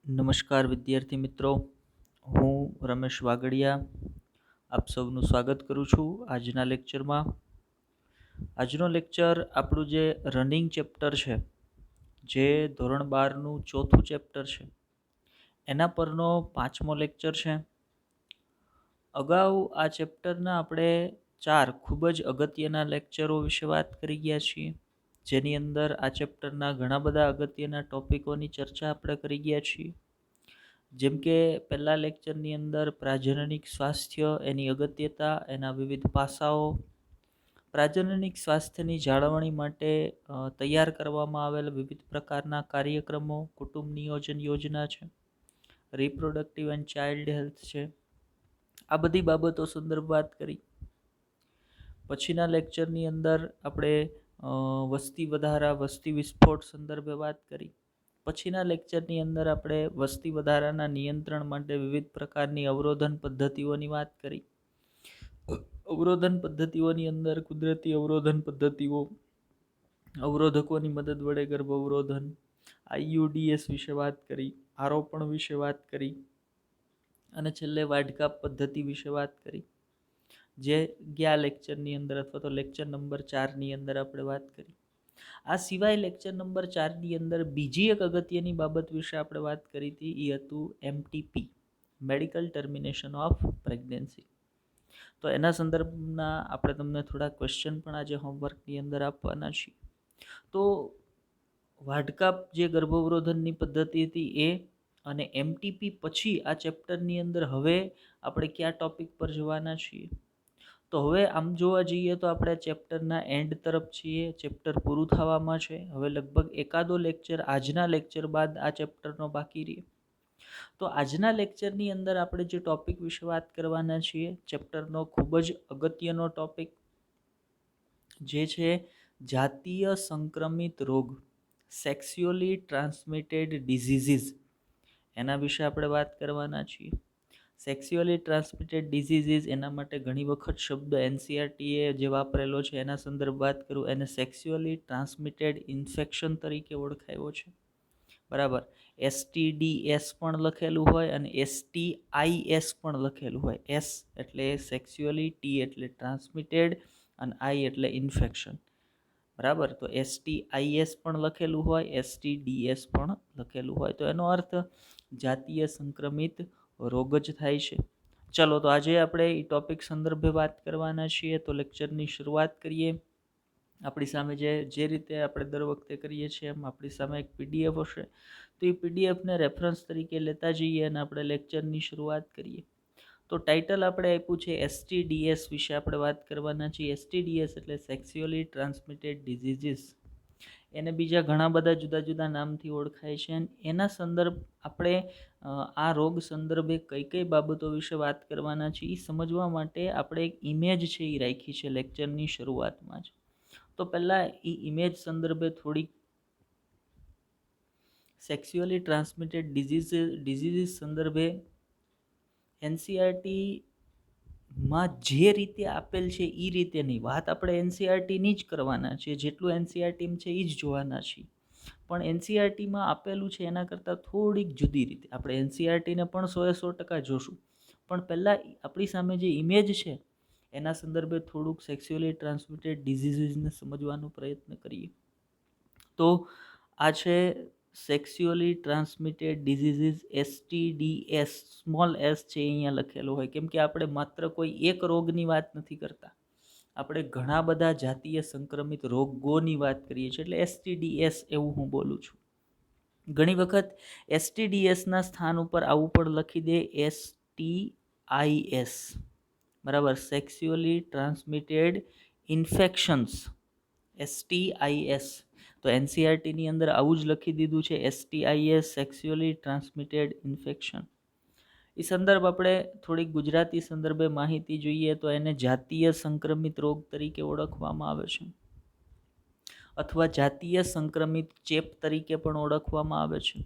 નમસ્કાર વિદ્યાર્થી મિત્રો, હું રમેશ વાગડિયા આપ સૌનું સ્વાગત કરું છું આજના લેક્ચરમાં. આજનો લેક્ચર આપણું જે રનિંગ ચેપ્ટર છે, જે ધોરણ 12નું ચોથું ચેપ્ટર છે, એના પરનો 5મો લેક્ચર છે. અગાઉ આ ચેપ્ટરના આપણે 4 ખૂબ જ અગત્યના લેક્ચરો વિશે વાત કરી ગયા છીએ, જેની અંદર આ ચેપ્ટરના ઘણા બધા અગત્યના ટોપિકોની ચર્ચા આપણે કરી ગયા છીએ. જેમ કે પહેલા લેક્ચરની અંદર પ્રાજનનિક સ્વાસ્થ્ય, એની અગત્યતા, એના વિવિધ પાસાઓ, પ્રાજનનિક સ્વાસ્થ્યની જાળવણી માટે તૈયાર કરવામાં આવેલ વિવિધ પ્રકારના કાર્યક્રમો, કુટુંબ નિયોજન યોજના છે, રિપ્રોડક્ટિવ એન્ડ ચાઇલ્ડ હેલ્થ છે, આ બધી બાબતો સંદર્ભ વાત કરી. પછીના લેક્ચરની અંદર આપણે વસ્તી વધારા, વસ્તી વિસ્ફોટ સંદર્ભે વાત કરી. પછીના લેક્ચરની અંદર આપણે વસ્તી વધારાના નિયંત્રણ માટે વિવિધ પ્રકારની અવરોધન પદ્ધતિઓની વાત કરી. અવરોધન પદ્ધતિઓની અંદર કુદરતી અવરોધન પદ્ધતિઓ, અવરોધકોની મદદ વડે ગર્ભ અવરોધન, IUDs વિશે વાત કરી, આરોપણ વિશે વાત કરી અને છેલ્લે વાઢકાપ પદ્ધતિ વિશે વાત કરી, જે ગયા લેક્ચરની અંદર અથવા તો લેક્ચર નંબર 4ની અંદર આપણે વાત કરી. આ સિવાય લેક્ચર નંબર 4ની અંદર બીજી એક અગત્યની બાબત વિશે આપણે વાત કરી હતી, એ હતું MTP, medical termination of pregnancy. તો એના સંદર્ભના આપણે તમને થોડા ક્વેશ્ચન પણ આજે હોમવર્કની અંદર આપવાના છીએ. તો વાઢકાપ જે ગર્ભઅવરોધનની પદ્ધતિ હતી એ અને MTP પછી આ ચેપ્ટરની અંદર હવે આપણે કયા ટોપિક પર જવાના છીએ. તો હવે આમ જોવા જઈએ તો આપણે ચેપ્ટરના એન્ડ તરફ છીએ, ચેપ્ટર પૂરું થવામાં છે. હવે લગભગ એકાદો લેક્ચર આજના લેક્ચર બાદ આ ચેપ્ટરનો બાકી રહે. તો આજના લેક્ચરની અંદર આપણે જે ટોપિક વિશે વાત કરવાના છીએ, ચેપ્ટરનો ખૂબ જ અગત્યનો ટોપિક જે છે જાતીય સંક્રમિત રોગ, સેક્સ્યુઅલી ટ્રાન્સમિટેડ ડિઝીઝીસ, એના વિશે આપણે વાત કરવાના છીએ. સેક્સ્યુઅલી ટ્રાન્સમિટેડ ડિઝીઝીસ, એના માટે ઘણી વખત શબ્દ NCERTએ જે વાપરેલો છે એના સંદર્ભ વાત કરું, એને સેક્સ્યુઅલી ટ્રાન્સમિટેડ ઇન્ફેક્શન તરીકે ઓળખાયો છે. બરાબર, STDs પણ લખેલું હોય અને STIs પણ લખેલું હોય. S એટલે સેક્સ્યુઅલી, T એટલે ટ્રાન્સમિટેડ અને I એટલે ઇન્ફેક્શન. બરાબર, તો STIs પણ લખેલું હોય, STDs પણ લખેલું હોય. તો એનો અર્થ જાતીય સંક્રમિત રોગ જ થાય છે. ચલો, તો આજે આપણે એ ટોપિક સંદર્ભે વાત કરવાના છીએ. તો લેક્ચરની શરૂઆત કરીએ. આપણી સામે જે રીતે આપણે દર વખતે કરીએ છીએ એમ આપણી સામે એક PDF હશે. તો એ PDFને રેફરન્સ તરીકે લેતા જઈએ અને આપણે લેક્ચરની શરૂઆત કરીએ. તો ટાઇટલ આપણે આપ્યું છે STDs વિશે આપણે વાત કરવાના છીએ. STDs એટલે સેક્સ્યુઅલી ટ્રાન્સમિટેડ ડિઝીઝીસ. એને બીજા ઘણા બધા જુદા જુદા નામથી ઓળખાય છે. એના સંદર્ભ આપણે આ રોગ સંદર્ભે કઈ કઈ બાબતો વિશે વાત કરવાના છે એ સમજવા માટે આપણે એક ઇમેજ છે એ રાખી છે લેક્ચરની શરૂઆતમાં જ. તો પહેલાં એ ઇમેજ સંદર્ભે થોડીક સેક્સ્યુઅલી ટ્રાન્સમિટેડ ડિઝીઝીસ સંદર્ભે NCERTમાં જે રીતે આપેલ છે એ રીતેની વાત આપણે NCERTની જ કરવાના છે. જેટલું NCERTમાં છે એ જ જોવાના છીએ. પણ NCERTમાં આપેલું છે એના કરતાં થોડીક જુદી રીતે આપણે NCERTને પણ 100% જોશું. પણ પહેલાં આપણી સામે જે ઇમેજ છે એના સંદર્ભે થોડુંક સેક્સ્યુઅલી ટ્રાન્સમિટેડ ડિઝીઝીસને સમજવાનો પ્રયત્ન કરીએ. તો આ છે sexually transmitted diseases, STDs, small s છે અહીંયા લખેલું હોય, કેમ કે આપણે માત્ર કોઈ એક રોગની વાત નથી કરતા, આપણે ઘણા બધા જાતીય સંક્રમિત રોગોની વાત કરીએ છીએ. એટલે STDs એવું હું બોલું છું. ઘણી વખત STDsના સ્થાન ઉપર આવું પણ લખી દે STIs. બરાબર, સેક્સ્યુઅલી ટ્રાન્સમિટેડ ઇન્ફેક્શન્સ, STIs. તો NCERTની અંદર આવું જ લખી દીધું છે STIs, સેક્સ્યુઅલી ટ્રાન્સમિટેડ ઇન્ફેક્શન. એ સંદર્ભ આપણે થોડીક ગુજરાતી સંદર્ભે માહિતી જોઈએ તો એને જાતીય સંક્રમિત રોગ તરીકે ઓળખવામાં આવે છે, અથવા જાતીય સંક્રમિત ચેપ તરીકે પણ ઓળખવામાં આવે છે.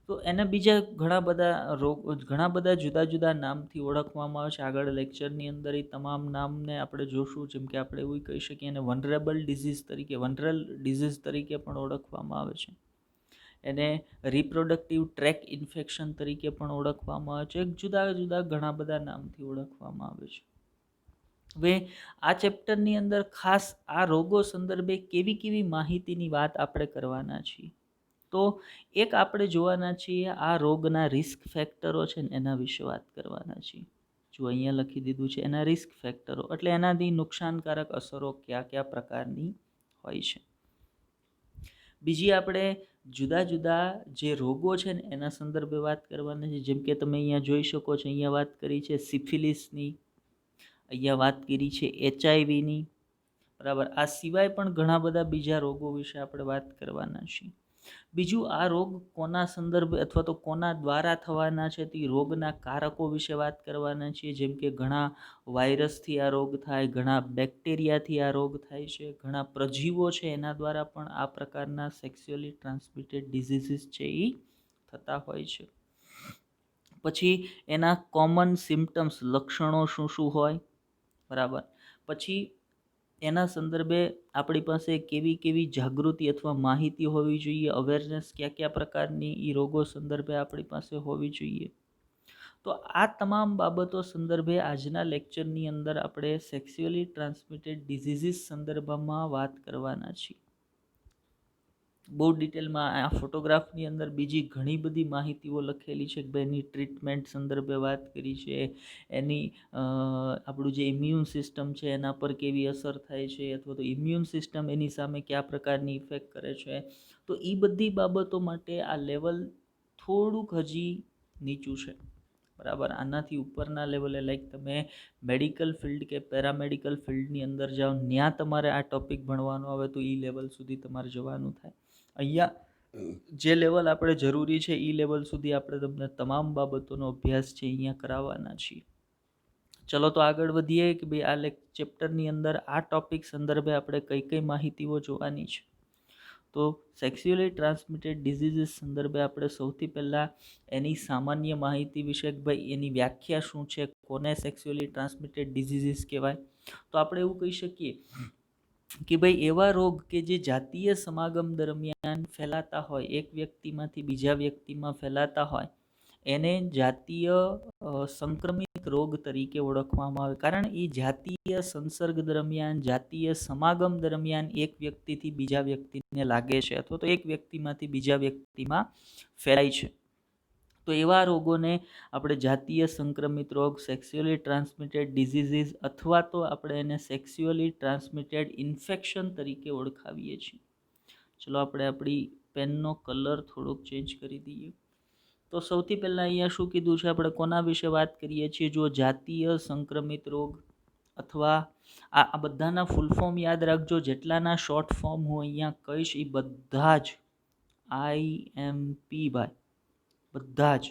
તો એને બીજા ઘણા બધા જુદા જુદા નામથી ઓળખવામાં આવે છે. આગળ લેક્ચરની અંદર એ તમામ નામને આપણે જોશું. જેમ કે આપણે એવું કહી શકીએ એને વનરેબલ ડિઝીઝ તરીકે પણ ઓળખવામાં આવે છે. એને રિપ્રોડક્ટિવ ટ્રેક ઇન્ફેક્શન તરીકે પણ ઓળખવામાં આવે છે. જુદા જુદા ઘણા બધા નામથી ઓળખવામાં આવે છે. હવે આ ચેપ્ટરની અંદર ખાસ આ રોગો સંદર્ભે કેવી કેવી માહિતીની વાત આપણે કરવાના છીએ, તો એક આપણે જોવાના છીએ આ રોગના રિસ્ક ફેક્ટરો છે ને એના વિશે વાત કરવાના છીએ. જો અહીંયા લખી દીધું છે એના રિસ્ક ફેક્ટરો, એટલે એનાથી નુકસાનકારક અસરો કયા કયા પ્રકારની હોય છે. બીજી આપણે જુદા જુદા જે રોગો છે ને એના સંદર્ભે વાત કરવાના છે. જેમ કે તમે અહીંયા જોઈ શકો છો, અહીંયા વાત કરી છે સિફિલિસની, અહીંયા વાત કરી છે HIV-ની, બરાબર. આ સિવાય પણ ઘણા બધા બીજા રોગો વિશે આપણે વાત કરવાના છીએ. બીજું, આ રોગ કોના સંદર્ભે અથવા તો કોના દ્વારા થવાના છે તે રોગના કારકો વિશે વાત કરવાના છીએ. જેમ કે ઘણા વાયરસથી આ રોગ થાય, ઘણા બેક્ટેરિયાથી આ રોગ થાય છે, ઘણા પ્રજીવો છે એના દ્વારા પણ આ પ્રકારના સેક્સ્યુઅલી ટ્રાન્સમિટેડ ડિઝીઝીસ છે એ થતા હોય છે. પછી એના કોમન સિમ્પટમ્સ, લક્ષણો શું શું હોય, બરાબર. પછી એના સંદર્ભે આપણી પાસે કેવી કેવી જાગૃતિ અથવા માહિતી હોવી જોઈએ, અવેરનેસ કયા કયા પ્રકારની એ રોગો સંદર્ભે આપણી પાસે હોવી જોઈએ. તો આ તમામ બાબતો સંદર્ભે આજના લેક્ચરની અંદર આપણે સેક્સ્યુઅલી ટ્રાન્સમિટેડ ડિઝીઝીસ સંદર્ભમાં વાત કરવાના છીએ. બહુ ડિટેલમાં આ ફોટોગ્રાફની અંદર બીજી ઘણી બધી માહિતીઓ લખેલી છે. કે એની ટ્રીટમેન્ટ સંદર્ભે વાત કરી છે, એની આપણું જે ઇમ્યુન સિસ્ટમ છે એના પર કેવી અસર થાય છે, અથવા તો ઇમ્યુન સિસ્ટમ એની સામે કયા પ્રકારની ઇફેક્ટ કરે છે. તો એ બધી બાબતો માટે આ લેવલ થોડુંક હજી નીચું છે, બરાબર. આનાથી ઉપરના લેવલે લાઈક તમે મેડિકલ ફિલ્ડ કે પેરામેડિકલ ફિલ્ડની અંદર જાઓ, ત્યાં તમારે આ ટોપિક ભણવાનો આવે તો એ લેવલ સુધી તમારે જવાનું થાય. અહીંયા જે લેવલ આપણે જરૂરી છે એ લેવલ સુધી આપણે તમને તમામ બાબતોનો અભ્યાસ છે અહીંયા કરાવવાના છીએ. ચલો તો આગળ વધીએ કે ભાઈ આ ચેપ્ટરની અંદર આ ટોપિક સંદર્ભે આપણે કઈ કઈ માહિતીઓ જોવાની છે. તો સેક્સ્યુઅલી ટ્રાન્સમિટેડ ડિઝીઝીસ સંદર્ભે આપણે સૌથી પહેલાં એની સામાન્ય માહિતી વિશે, ભાઈ એની વ્યાખ્યા શું છે, કોને સેક્સ્યુઅલી ટ્રાન્સમિટેડ ડિઝીઝીસ કહેવાય. તો આપણે એવું કહી શકીએ કે ભાઈ એવા રોગ કે જે જાતીય સમાગમ દરમિયાન ફેલાતા હોય, એક વ્યક્તિમાંથી બીજા વ્યક્તિમાં ફેલાતા હોય, એને જાતીય સંક્રમિત રોગ તરીકે ઓળખવામાં આવે. કારણ એ જાતીય સંસર્ગ દરમિયાન, જાતીય સમાગમ દરમિયાન એક વ્યક્તિથી બીજા વ્યક્તિને લાગે છે અથવા તો એક વ્યક્તિમાંથી બીજા વ્યક્તિમાં ફેલાય છે. તો એવા રોગોને આપણે જાતીય સંક્રમિત રોગ, સેક્સ્યુઅલી ટ્રાન્સમિટેડ ડિઝીઝીસ અથવા તો આપણે એને સેક્સ્યુઅલી ટ્રાન્સમિટેડ ઇન્ફેક્શન તરીકે ઓળખાવીએ છીએ. ચલો આપણે આપણી પેનનો કલર થોડોક ચેન્જ કરી દઈએ. તો સૌથી પહેલાં અહીંયા શું કીધું છે, આપણે કોના વિશે વાત કરીએ છીએ. જો જાતીય સંક્રમિત રોગ અથવા આ બધાના ફૂલ ફોર્મ યાદ રાખજો. જેટલાના શોર્ટ ફોર્મ હું અહીંયા કહીશ એ બધા જ IMP ભાઈ, બધા જ,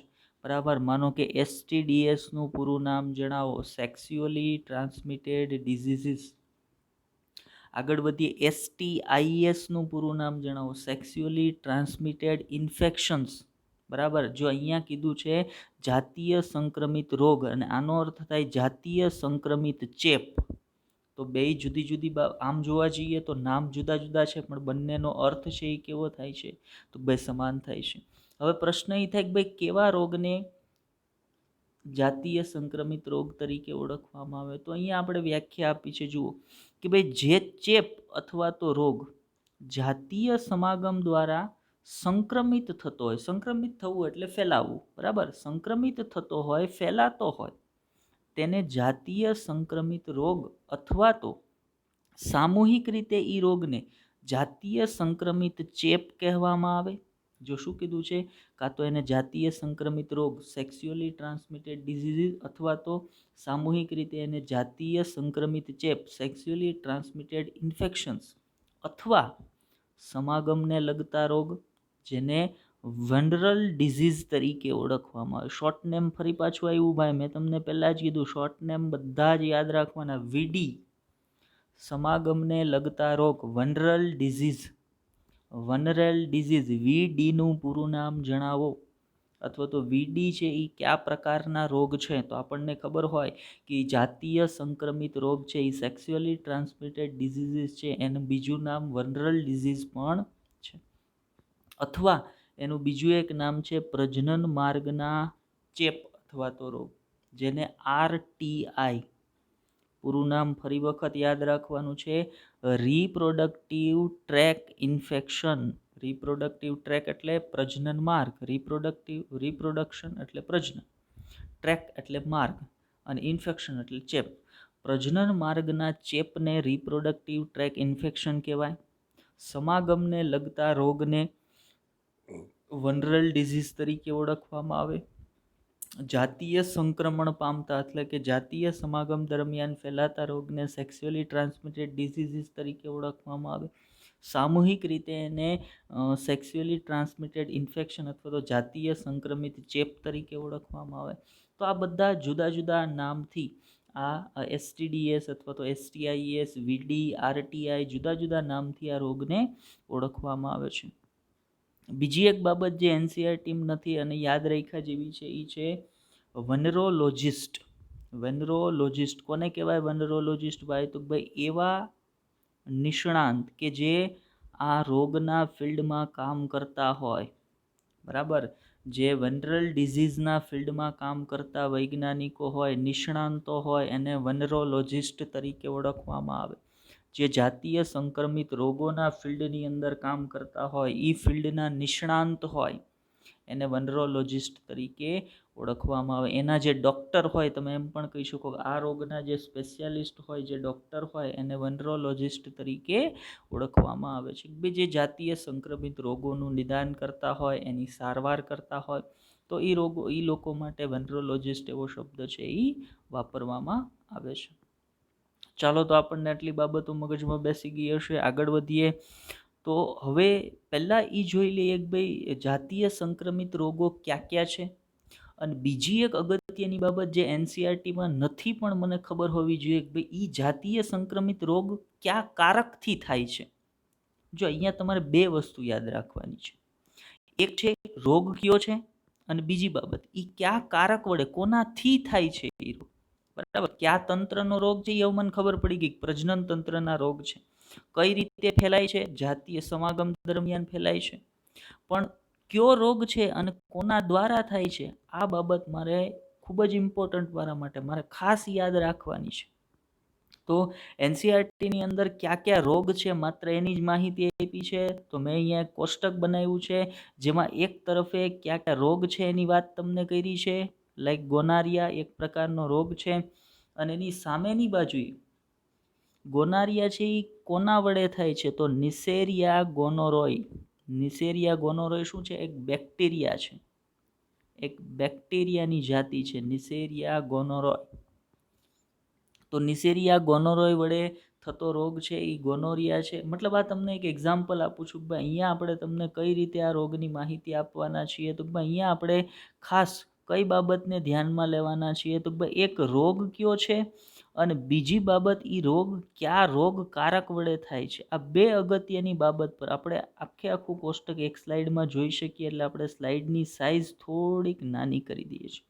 બરાબર. માનો કે STDsનું પૂરું નામ જણાવો, સેક્સ્યુઅલી ટ્રાન્સમિટેડ ડિઝીઝીસ. આગળ વધીએ, STIsનું પૂરું નામ જણાવો, સેક્સ્યુઅલી ટ્રાન્સમિટેડ ઇન્ફેક્શન્સ, બરાબર. જો અહીંયા કીધું છે જાતીય સંક્રમિત રોગ અને આનો અર્થ થાય જાતીય સંક્રમિત ચેપ, તો બે જુદી જુદી આમ જોવા જઈએ તો નામ જુદા જુદા છે પણ બંનેનો અર્થ છે એ કેવો થાય છે, તો બે સમાન થાય છે. હવે પ્રશ્ન એ થાય કે ભાઈ કેવા રોગને જાતીય સંક્રમિત રોગ તરીકે ઓળખવામાં આવે. તો અહીંયા આપણે વ્યાખ્યા આપી છે, જુઓ કે ભાઈ જે ચેપ અથવા તો રોગ જાતીય સમાગમ દ્વારા સંક્રમિત થતો હોય, સંક્રમિત થવું એટલે ફેલાવવું, બરાબર, સંક્રમિત થતો હોય, ફેલાતો હોય, તેને જાતીય સંક્રમિત રોગ અથવા તો સામૂહિક રીતે એ રોગને જાતીય સંક્રમિત ચેપ કહેવામાં આવે. જો શું કીધું છે, કાં તો એને જાતીય સંક્રમિત રોગ, સેક્સ્યુઅલી ટ્રાન્સમિટેડ ડિઝીઝીસ, અથવા તો સામૂહિક રીતે એને જાતીય સંક્રમિત ચેપ, સેક્સ્યુઅલી ટ્રાન્સમિટેડ ઇન્ફેક્શન્સ, અથવા સમાગમને લગતા રોગ જેને વનરલ ડિઝીઝ તરીકે ઓળખવામાં આવે. શોર્ટ નેમ ફરી પાછું આવ્યું ભાઈ, મેં તમને પહેલાં જ કીધું શોર્ટ નેમ બધા જ યાદ રાખવાના. VD સમાગમને લગતા રોગ, વનરલ ડિઝીઝ, વનરલ ડિઝીઝ, VDનું પૂરું નામ જણાવો. અથવા તો VD છે એ કયા પ્રકારના રોગ છે, તો આપણને ખબર હોય કે જાતીય સંક્રમિત રોગ છે એ સેક્સ્યુઅલી ટ્રાન્સમિટેડ ડિઝીઝીસ છે, એનું બીજું નામ વનરલ ડિઝીઝ પણ છે. અથવા એનું બીજું એક નામ છે પ્રજનન માર્ગના ચેપ અથવા તો રોગ, જેને RTI, પૂરું નામ ફરી વખત યાદ રાખવાનું છે, reproductive track infection. Reproductive track એટલે પ્રજનન માર્ગ, રિપ્રોડક્શન એટલે પ્રજનન, ટ્રેક એટલે માર્ગ, અને ઇન્ફેક્શન એટલે ચેપ. પ્રજનન માર્ગના ચેપને રિપ્રોડક્ટિવ ટ્રેક ઇન્ફેક્શન કહેવાય. સમાગમને લગતા રોગને વનરલ ડિઝીઝ તરીકે ઓળખવામાં આવે. જાતીય સંક્રમણ પામતા એટલે કે જાતીય સમાગમ દરમિયાન ફેલાતા રોગને સેક્સ્યુઅલી ટ્રાન્સમિટેડ ડિઝીઝીસ તરીકે ઓળખવામાં આવે. સામૂહિક રીતે એને સેક્સ્યુઅલી ટ્રાન્સમિટેડ ઇન્ફેક્શન અથવા તો જાતીય સંક્રમિત ચેપ તરીકે ઓળખવામાં આવે. તો આ બધા જુદા જુદા નામથી આ STDs અથવા તો STIs, VD, RTI જુદા જુદા નામથી આ રોગને ઓળખવામાં આવે છે. બીજી એક બાબત જે NCERT નથી અને યાદ રાખ્યા જેવી છે એ છે વનરોલોજિસ્ટ. વનરોલોજિસ્ટ કોને કહેવાય? વનરોલોજિસ્ટ ભાઈ તો ભાઈ એવા નિષ્ણાંત કે જે આ રોગના ફિલ્ડમાં કામ કરતા હોય, બરાબર, જે વનરલ ડિઝીઝના ફિલ્ડમાં કામ કરતા વૈજ્ઞાનિકો હોય, નિષ્ણાંતો હોય, એને વનરોલોજિસ્ટ તરીકે ઓળખવામાં આવે. જે જાતીય સંક્રમિત રોગોના ફિલ્ડની અંદર કામ કરતા હોય, એ ફિલ્ડના નિષ્ણાંત હોય, એને વનરોલોજિસ્ટ તરીકે ઓળખવામાં આવે. એના જે ડૉક્ટર હોય, તમે એમ પણ કહી શકો કે આ રોગના જે સ્પેશિયાલિસ્ટ હોય, જે ડૉક્ટર હોય, એને વનરોલોજિસ્ટ તરીકે ઓળખવામાં આવે છે. જે જાતીય સંક્રમિત રોગોનું નિદાન કરતા હોય, એની સારવાર કરતા હોય, તો એ લોકો માટે વનરોલોજિસ્ટ એવો શબ્દ છે એ વાપરવામાં આવે છે. ચાલો, તો આપણને આટલી બાબતો મગજમાં બેસી ગઈ હશે. આગળ વધીએ તો હવે પહેલાં એ જોઈ લઈએ કે ભાઈ જાતીય સંક્રમિત રોગો ક્યાં ક્યાં છે, અને બીજી એક અગત્યની બાબત જે NCERTમાં નથી પણ મને ખબર હોવી જોઈએ કે ભાઈ એ જાતીય સંક્રમિત રોગ કયા કારકથી થાય છે. જો અહીંયા તમારે બે વસ્તુ યાદ રાખવાની છે. એક છે રોગ કયો છે, અને બીજી બાબત એ કયા કારક વડે, કોનાથી થાય છે એ રોગ. બરાબર, કયા તંત્રનો રોગ છે એ મને ખબર પડી ગઈ, પ્રજનન તંત્રના રોગ છે. કઈ રીતે ફેલાય છે? જાતીય સમાગમ દરમિયાન ફેલાય છે. પણ કયો રોગ છે અને કોના દ્વારા થાય છે, આ બાબત મારે ખૂબ જ ઇમ્પોર્ટન્ટ મારા માટે મારે ખાસ યાદ રાખવાની છે. તો NCERTની અંદર કયા કયા રોગ છે માત્ર એની જ માહિતી આપી છે. તો મેં અહીંયા એક કોષ્ટક બનાવ્યું છે જેમાં એક તરફે કયા કયા રોગ છે એની વાત તમને કરી છે. લાઈક ગોનારિયા એક પ્રકારનો રોગ છે, અને એની સામેની બાજુએ ગોનારિયા છે એ કોના વડે થાય છે? તો નિસેરિયા ગોનોરોય. નિસેરિયા ગોનોરોય શું છે? એક બેક્ટેરિયા છે, એક બેક્ટેરિયાની જાતિ છે નિસેરિયા ગોનોરોય. તો નિસેરિયા ગોનોરોય વડે થતો રોગ છે એ ગોનોરિયા છે. મતલબ આ તમને એક એક્ઝામ્પલ આપું છું કે અહીંયા આપણે તમને કઈ રીતે આ રોગની માહિતી આપવાના છીએ. તો અહીંયા આપણે ખાસ કઈ બાબતને ધ્યાનમાં લેવાના છીએ? તો એક રોગ કયો છે, અને બીજી બાબત એ રોગ કયા રોગકારક વડે થાય છે. આ બે અગત્યની બાબત પર આપણે આખું કોષ્ટક એક સ્લાઇડમાં જોઈ શકીએ. એટલે આપણે સ્લાઇડની સાઇઝ થોડીક નાની કરી દઈએ છીએ.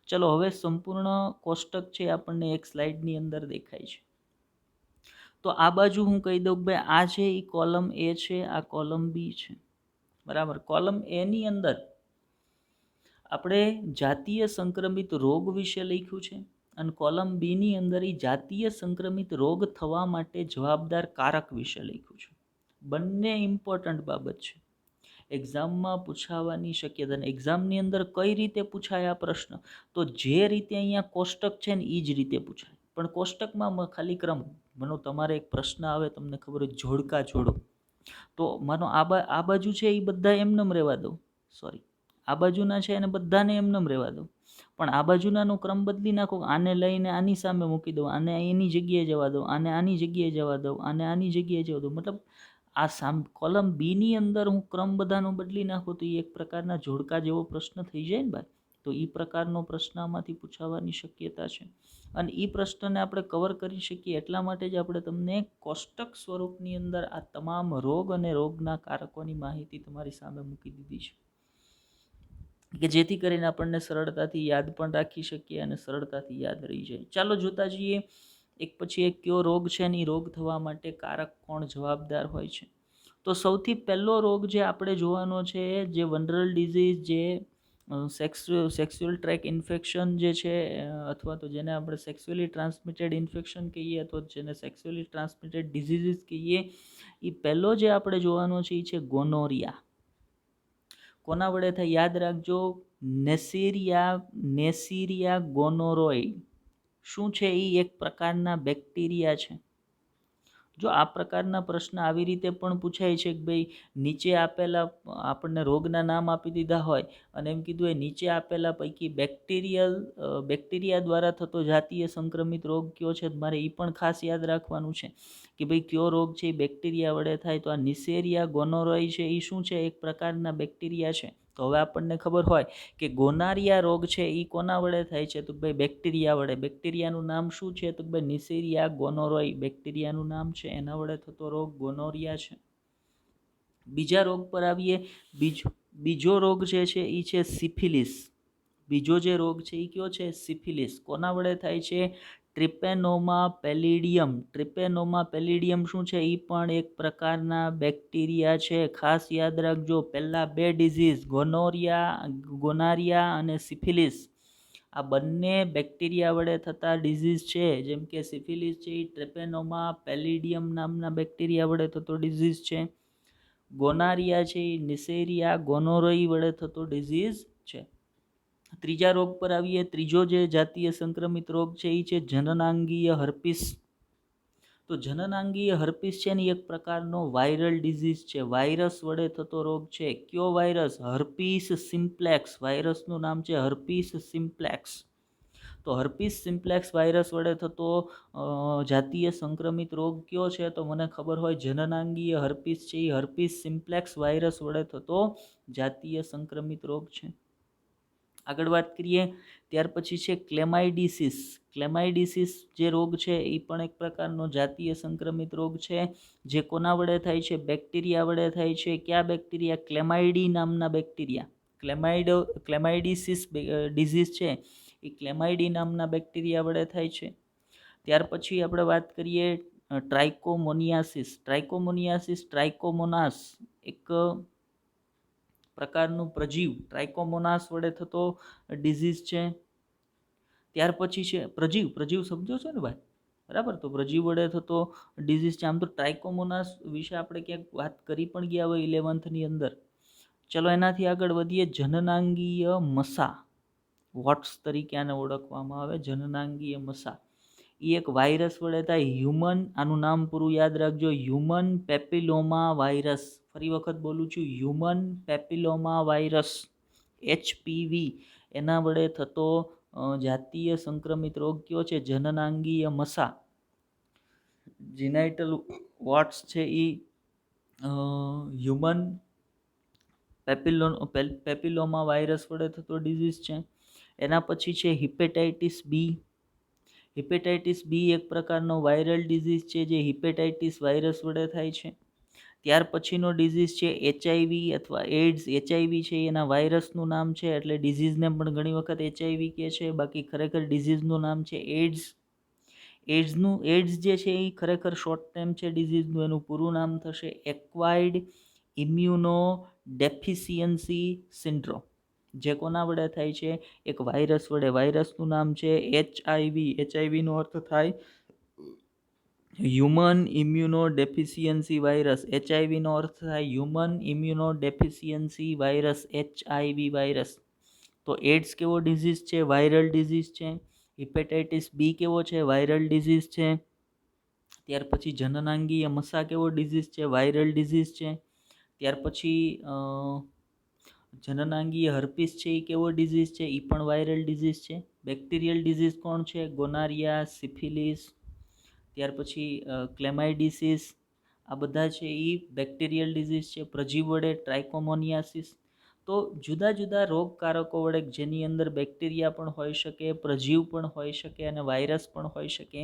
ચલો, હવે સંપૂર્ણ કોષ્ટક છે આપણને એક સ્લાઇડની અંદર દેખાય છે. તો આ બાજુ હું કહી દઉં કે ભાઈ આ છે એ કોલમ A છે, આ કોલમ B છે. બરાબર, કોલમ A ની અંદર આપણે જાતીય સંક્રમિત રોગ વિશે લખ્યું છે, અને કોલમ B ની અંદર એ જાતીય સંક્રમિત રોગ થવા માટે જવાબદાર કારક વિશે લખ્યું છે. બંને ઇમ્પોર્ટન્ટ બાબત છે, એક્ઝામમાં પૂછાવાની શક્યતા. અને એક્ઝામની અંદર કઈ રીતે પૂછાય આ પ્રશ્ન? તો જે રીતે અહીંયા કોષ્ટક છે ને એ જ રીતે પૂછાય. પણ કોષ્ટકમાં ખાલી ક્રમ, માનો તમારે એક પ્રશ્ન આવે, તમને ખબર હોય જોડકા જોડો, તો માનો આ બાજુ છે એ બધા એમનેમ રહેવા દો, સોરી આ બાજુના છે એને બધાને એમનેમ રહેવા દો, પણ આ બાજુનાનો ક્રમ બદલી નાખો. આને લઈને આની સામે મૂકી દો, આને એની જગ્યાએ જવા દો, આને આની જગ્યાએ જવા દો, આને આની જગ્યાએ જવા દો. મતલબ આ કોલમ B ની અંદર હું ક્રમ બધાનો બદલી નાખું તો એ એક પ્રકારના જોડકા જેવો પ્રશ્ન થઈ જાય ને ભાઈ. તો એ પ્રકારનો પ્રશ્ન આમાંથી પૂછાવાની શક્યતા છે, અને એ પ્રશ્નને આપણે કવર કરી શકીએ એટલા માટે જ આપણે તમને કોષ્ટક સ્વરૂપની અંદર આ તમામ રોગ અને રોગના કારકોની માહિતી તમારી સામે મૂકી દીધી છે, કે જેથી કરીને આપણને સરળતાથી યાદ પણ રાખી શકીએ અને સરળતાથી યાદ રહી જાય. ચાલો જોતા જઈએ એક પછી એક કયો રોગ છે, અને રોગ થવા માટે કારક કોણ જવાબદાર હોય છે. તો સૌથી પહેલો રોગ જે આપણે જોવાનો છે, જે વનરલ ડિઝીઝ, જે સેક્સ્યુઅલ ટ્રેક ઇન્ફેક્શન જે છે, અથવા તો જેને આપણે સેક્સ્યુઅલી ટ્રાન્સમિટેડ ઇન્ફેક્શન કહીએ, અથવા જેને સેક્સ્યુઅલી ટ્રાન્સમિટેડ ડિઝીઝીસ કહીએ, એ પહેલો જે આપણે જોવાનો છે એ છે ગોનોરિયા. કોના વડે થાય? યાદ રાખજો, નેસેરિયા ગોનોરોઇડ. શું છે? એ એક પ્રકારના બેક્ટેરિયા છે. જો આ પ્રકારના પ્રશ્ન આવી રીતે પણ પૂછાય છે કે ભાઈ નીચે આપેલા આપણને રોગના નામ આપી દીધા હોય અને એમ કીધું એ નીચે આપેલા પૈકી બેક્ટેરિયા દ્વારા થતો જાતીય સંક્રમિત રોગ કયો છે, મારે એ પણ ખાસ યાદ રાખવાનું છે કે ભાઈ કયો રોગ છે એ બેક્ટેરિયા વડે થાય. તો આ નેસેરિયા ગોનોરોઇડ છે એ શું છે? એક પ્રકારના બેક્ટેરિયા છે. તો હવે આપણને ખબર હોય કે ગોનારિયા રોગ છે એ કોના વડે થાય છે? તો ભાઈ બેક્ટેરિયા વડે. બેક્ટેરિયાનું નામ શું છે? તો ભાઈ નેસેરિયા ગોનોરોઇડ બેક્ટેરિયાનું નામ છે, એના વડે થતો રોગ ગોનોરિયા છે. બીજા રોગ પર આવીએ. બીજો રોગ જે છે એ છે સિફિલિસ. બીજો જે રોગ છે એ કયો છે? સિફિલિસ. કોના વડે થાય છે? ટ્રિપેનોમા પેલિડિયમ. ટ્રિપેનોમા પેલિડિયમ શું છે? એ પણ એક પ્રકારના બેક્ટેરિયા છે. ખાસ યાદ રાખજો, પહેલા બે ડિઝીઝ ગોનારિયા અને સિફિલિસ, આ બંને બેક્ટેરિયા વડે થતા ડિઝીઝ છે. જેમ કે સિફિલિસ છે એ ટ્રેપેનોમા પેલિડિયમ નામના બેક્ટેરિયા વડે થતો ડિઝીઝ છે. ગોનારિયા છે એ નેસેરિયા ગોનોરોઈ વડે થતો ડિઝીઝ છે. ત્રીજા રોગ પર આવીએ. ત્રીજો જે જાતીય સંક્રમિત રોગ છે એ છે જનનાંગીય હર્પીસ. તો જનનાંગીય હર્પીસ છે ને એક પ્રકારનો વાયરલ ડિઝીઝ છે, વાયરસ વડે થતો રોગ છે. કયો વાયરસ? Herpes simplex. વાયરસનું નામ છે હર્પીસ સિમ્પ્લેક્સ. તો હર્પીસ સિમ્પ્લેક્સ વાયરસ વડે થતો જાતીય સંક્રમિત રોગ કયો છે? તો મને ખબર હોય જનનાંગીય હર્પીસ છે એ હર્પીસ સિમ્પ્લેક્સ વાયરસ વડે થતો જાતીય સંક્રમિત રોગ છે. આગળ વાત કરીએ. ત્યાર પછી છે ક્લેમાઇડિસિસ. ક્લેમાઇડિસિસ જે રોગ છે એ પણ એક પ્રકારનો જાતીય સંક્રમિત રોગ છે, જે કોના વડે થાય છે? બેક્ટેરિયા વડે થાય છે. કયા બેક્ટેરિયા? ક્લેમાઇડી નામના બેક્ટેરિયા. ક્લેમાઇડિસિસ ડિઝીઝ છે એ ક્લેમાઇડી નામના બેક્ટેરિયા વડે થાય છે. ત્યાર પછી આપણે વાત કરીએ ટ્રાઇકોમોનિયાસિસ. ટ્રાઇકોમોનાસ એક પ્રકારનું પ્રજીવ ટ્રાઇકોમોનાસ વડે થતો ડિઝીઝ છે. ત્યાર પછી છે પ્રજીવ સમજો છો ને ભાઈ? બરાબર. તો પ્રજીવ વડે થતો ડિઝીઝ છે. આમ તો ટ્રાઇકોમોનાસ વિશે આપણે ક્યાંક વાત કરી પણ ગયા હોય 11th અંદર. ચલો એનાથી આગળ વધીએ. જનનાંગીય મસા, વોટ્સ તરીકે આને ઓળખવામાં આવે. જનનાંગીય મસા એ એક વાયરસ વડે થાય. આનું નામ પૂરું યાદ રાખજો, હ્યુમન પેપિલોમા વાયરસ. ફરી વખત બોલું છું, હ્યુમન પેપિલોમા વાયરસ, HPV, એના વડે થતો જાતીય સંક્રમિત રોગ કયો છે? જનનાંગીય મસા. જીનાઇટલ વોટ્સ છે એ હ્યુમન પેપિલોમા વાયરસ વડે થતો ડિઝીઝ છે. એના પછી છે હિપેટાઇટિસ બી. હિપેટાઇટિસ બી એક પ્રકારનો વાયરલ ડિઝીઝ છે, જે હિપેટાઇટિસ વાયરસ વડે થાય છે. ત્યાર પછીનો ડિઝીઝ છે HIV અથવા એડ્સ. HIV છે એના વાયરસનું નામ છે, એટલે ડિઝીઝને પણ ઘણી વખત HIV કહે છે, બાકી ખરેખર ડિઝીઝનું નામ છે એડ્સ. એડ્સ જે છે એ ખરેખર શોર્ટ નેમ છે ડિઝીઝનું. એનું પૂરું નામ થશે એક્વાયર્ડ ઇમ્યુનો ડેફિશિયન્સી સિન્ડ્રોમ. જે કોના વડે થાય છે? એક વાયરસ વડે. વાયરસનું નામ છે HIV. HIV નો અર્થ થાય human immuno deficiency virus. HIV નો અર્થ થાય human immuno deficiency virus, HIV virus. તો એડ્સ કેવો ડિઝીઝ છે? વાયરલ ડિઝીઝ છે. હિપેટાઇટિસ બી કેવો છે? વાયરલ ડિઝીઝ છે. ત્યાર પછી જનનાંગીય મસા કેવો ડિઝીઝ છે? વાયરલ ડિઝીઝ છે. ત્યાર પછી જનનાંગીય હર્પીસ છે એ કેવો ડિઝીઝ છે? એ પણ વાયરલ ડિઝીઝ છે. બેક્ટેરિયલ ડિઝીઝ કોણ છે? ગોનારિયા, સિફિલિસ. ત્યાર પછી ક્લેમાઇડિસિસ. આ બધા છે એ બેક્ટેરિયલ ડિઝીઝ છે. પ્રજીવ વડે ટ્રાઇકોમોનિયાસિસ. તો જુદા જુદા રોગકારકો વડે, જેની અંદર બેક્ટેરિયા પણ હોઈ શકે, પ્રજીવ પણ હોઈ શકે અને વાયરસ પણ હોઈ શકે,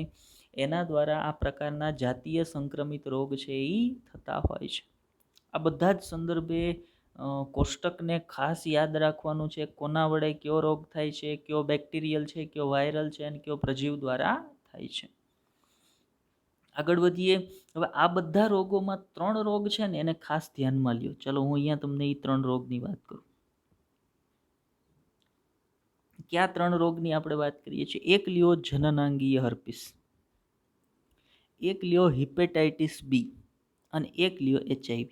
એના દ્વારા આ પ્રકારના જાતીય સંક્રમિત રોગ છે એ થતા હોય છે. આ બધા જ સંદર્ભે કોષ્ટકને ખાસ યાદ રાખવાનું છે. કોના વડે કયો રોગ થાય છે, કયો બેક્ટેરિયલ છે, કયો વાયરલ છે અને કયો પ્રજીવ દ્વારા થાય છે. આગળ વધીએ. હવે આ બધા રોગોમાં 3 રોગ છે ને એને ખાસ ધ્યાનમાં લ્યો. ચલો હું અહીંયા તમને એ 3 રોગની વાત કરું. કયા 3 રોગની આપણે વાત કરીએ છીએ? એક લ્યો જનનાંગીય હર્પીસ, એક લ્યો હિપેટાઇટિસ બી અને એક લ્યો HIV.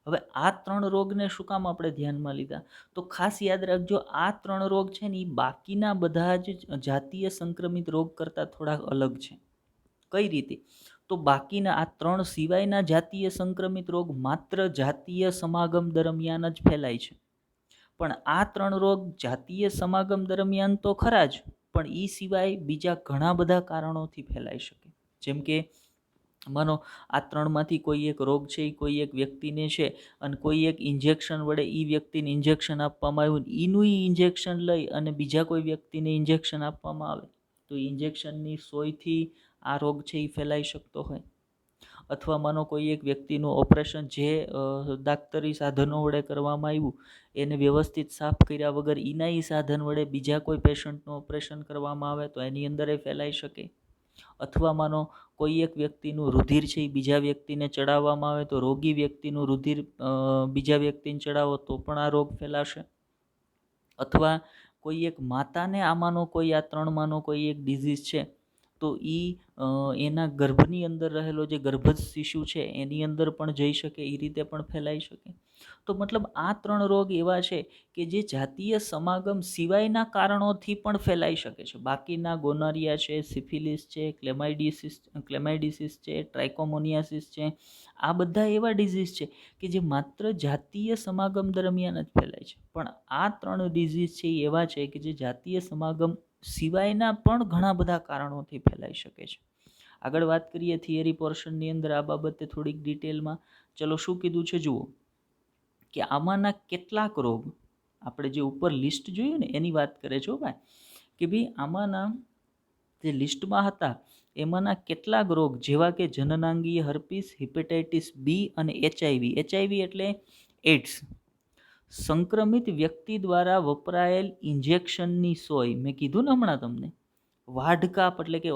હવે આ 3 રોગને શું કામ આપણે ધ્યાનમાં લીધા? તો ખાસ યાદ રાખજો, આ 3 રોગ છે ને એ બાકીના બધા જ જાતીય સંક્રમિત રોગ કરતાં થોડાક અલગ છે. કઈ રીતે? તો બાકીના આ 3 સિવાયના જાતીય સંક્રમિત રોગ માત્ર જાતીય સમાગમ દરમિયાન જ ફેલાય છે. પણ આ 3 રોગ જાતીય સમાગમ દરમિયાન તો ખરા જ, પણ એ સિવાય બીજા ઘણા બધા કારણોથી ફેલાઈ શકે. જેમ કે માનો આ 3માંથી કોઈ એક રોગ છે એ કોઈ એક વ્યક્તિને છે અને કોઈ એક ઇન્જેક્શન વડે એ વ્યક્તિને ઇન્જેક્શન આપવામાં આવ્યું, એનું ઇન્જેક્શન લઈ અને બીજા કોઈ વ્યક્તિને ઇન્જેક્શન આપવામાં આવે તો ઇન્જેક્શનની સોયથી આ રોગ છે એ ફેલાઈ શકતો હોય. અથવા માનો કોઈ એક વ્યક્તિનું ઓપરેશન જે દાક્તરી સાધનો વડે કરવામાં આવ્યું એને વ્યવસ્થિત સાફ કર્યા વગર એના એ સાધન વડે બીજા કોઈ પેશન્ટનું ઓપરેશન કરવામાં આવે તો એની અંદર એ ફેલાઈ શકે. અથવા માનો કોઈ એક વ્યક્તિનું રુધિર છે એ બીજા વ્યક્તિને ચડાવવામાં આવે તો રોગી વ્યક્તિનું રુધિર બીજા વ્યક્તિને ચડાવો તો પણ આ રોગ ફેલાશે. અથવા કોઈ એક માતાને આમાંનો કોઈ આ 3માંનો કોઈ એક ડિઝીઝ છે તો એના ગર્ભની અંદર રહેલો જે ગર્ભસ્થ શિશુ છે એની અંદર પણ જઈ શકે, એ રીતે પણ ફેલાઈ શકે. તો મતલબ આ 3 રોગ એવા છે કે જે જાતીય સમાગમ સિવાયના કારણોથી પણ ફેલાઈ શકે છે. બાકીના ગોનોરિયા છે, સિફિલિસ છે, ક્લેમાઇડિસિસ છે, ટ્રાઇકોમોનિયાસિસ છે, આ બધા એવા ડિઝીઝ છે કે જે માત્ર જાતીય સમાગમ દરમિયાન જ ફેલાય છે. પણ આ 3 ડિઝીઝ છે એ એવા છે કે જે જાતીય સમાગમ સિવાયના પણ ઘણા બધા કારણોથી ફેલાઈ શકે છે. આગળ વાત કરીએ થિયરી પોર્શનની અંદર આ બાબતે થોડીક ડિટેલમાં. ચલો શું કીધું છે જુઓ કે આમાંના કેટલાક રોગ, આપણે જે ઉપર લિસ્ટ જોયું ને એની વાત કરે છે ભાઈ, કે ભાઈ આમાંના જે લિસ્ટમાં હતા એમાંના કેટલાક રોગ જેવા કે જનનાંગીય હર્પીસ, હિપેટાઇટિસ બી અને HIV એટલે એડ્સ, સંક્રમિત વ્યક્તિ દ્વારા વપરાયેલ ઇન્જેક્શનની સોય, મેં કીધું ને હમણાં તમને, વાઢકાપ એટલે કે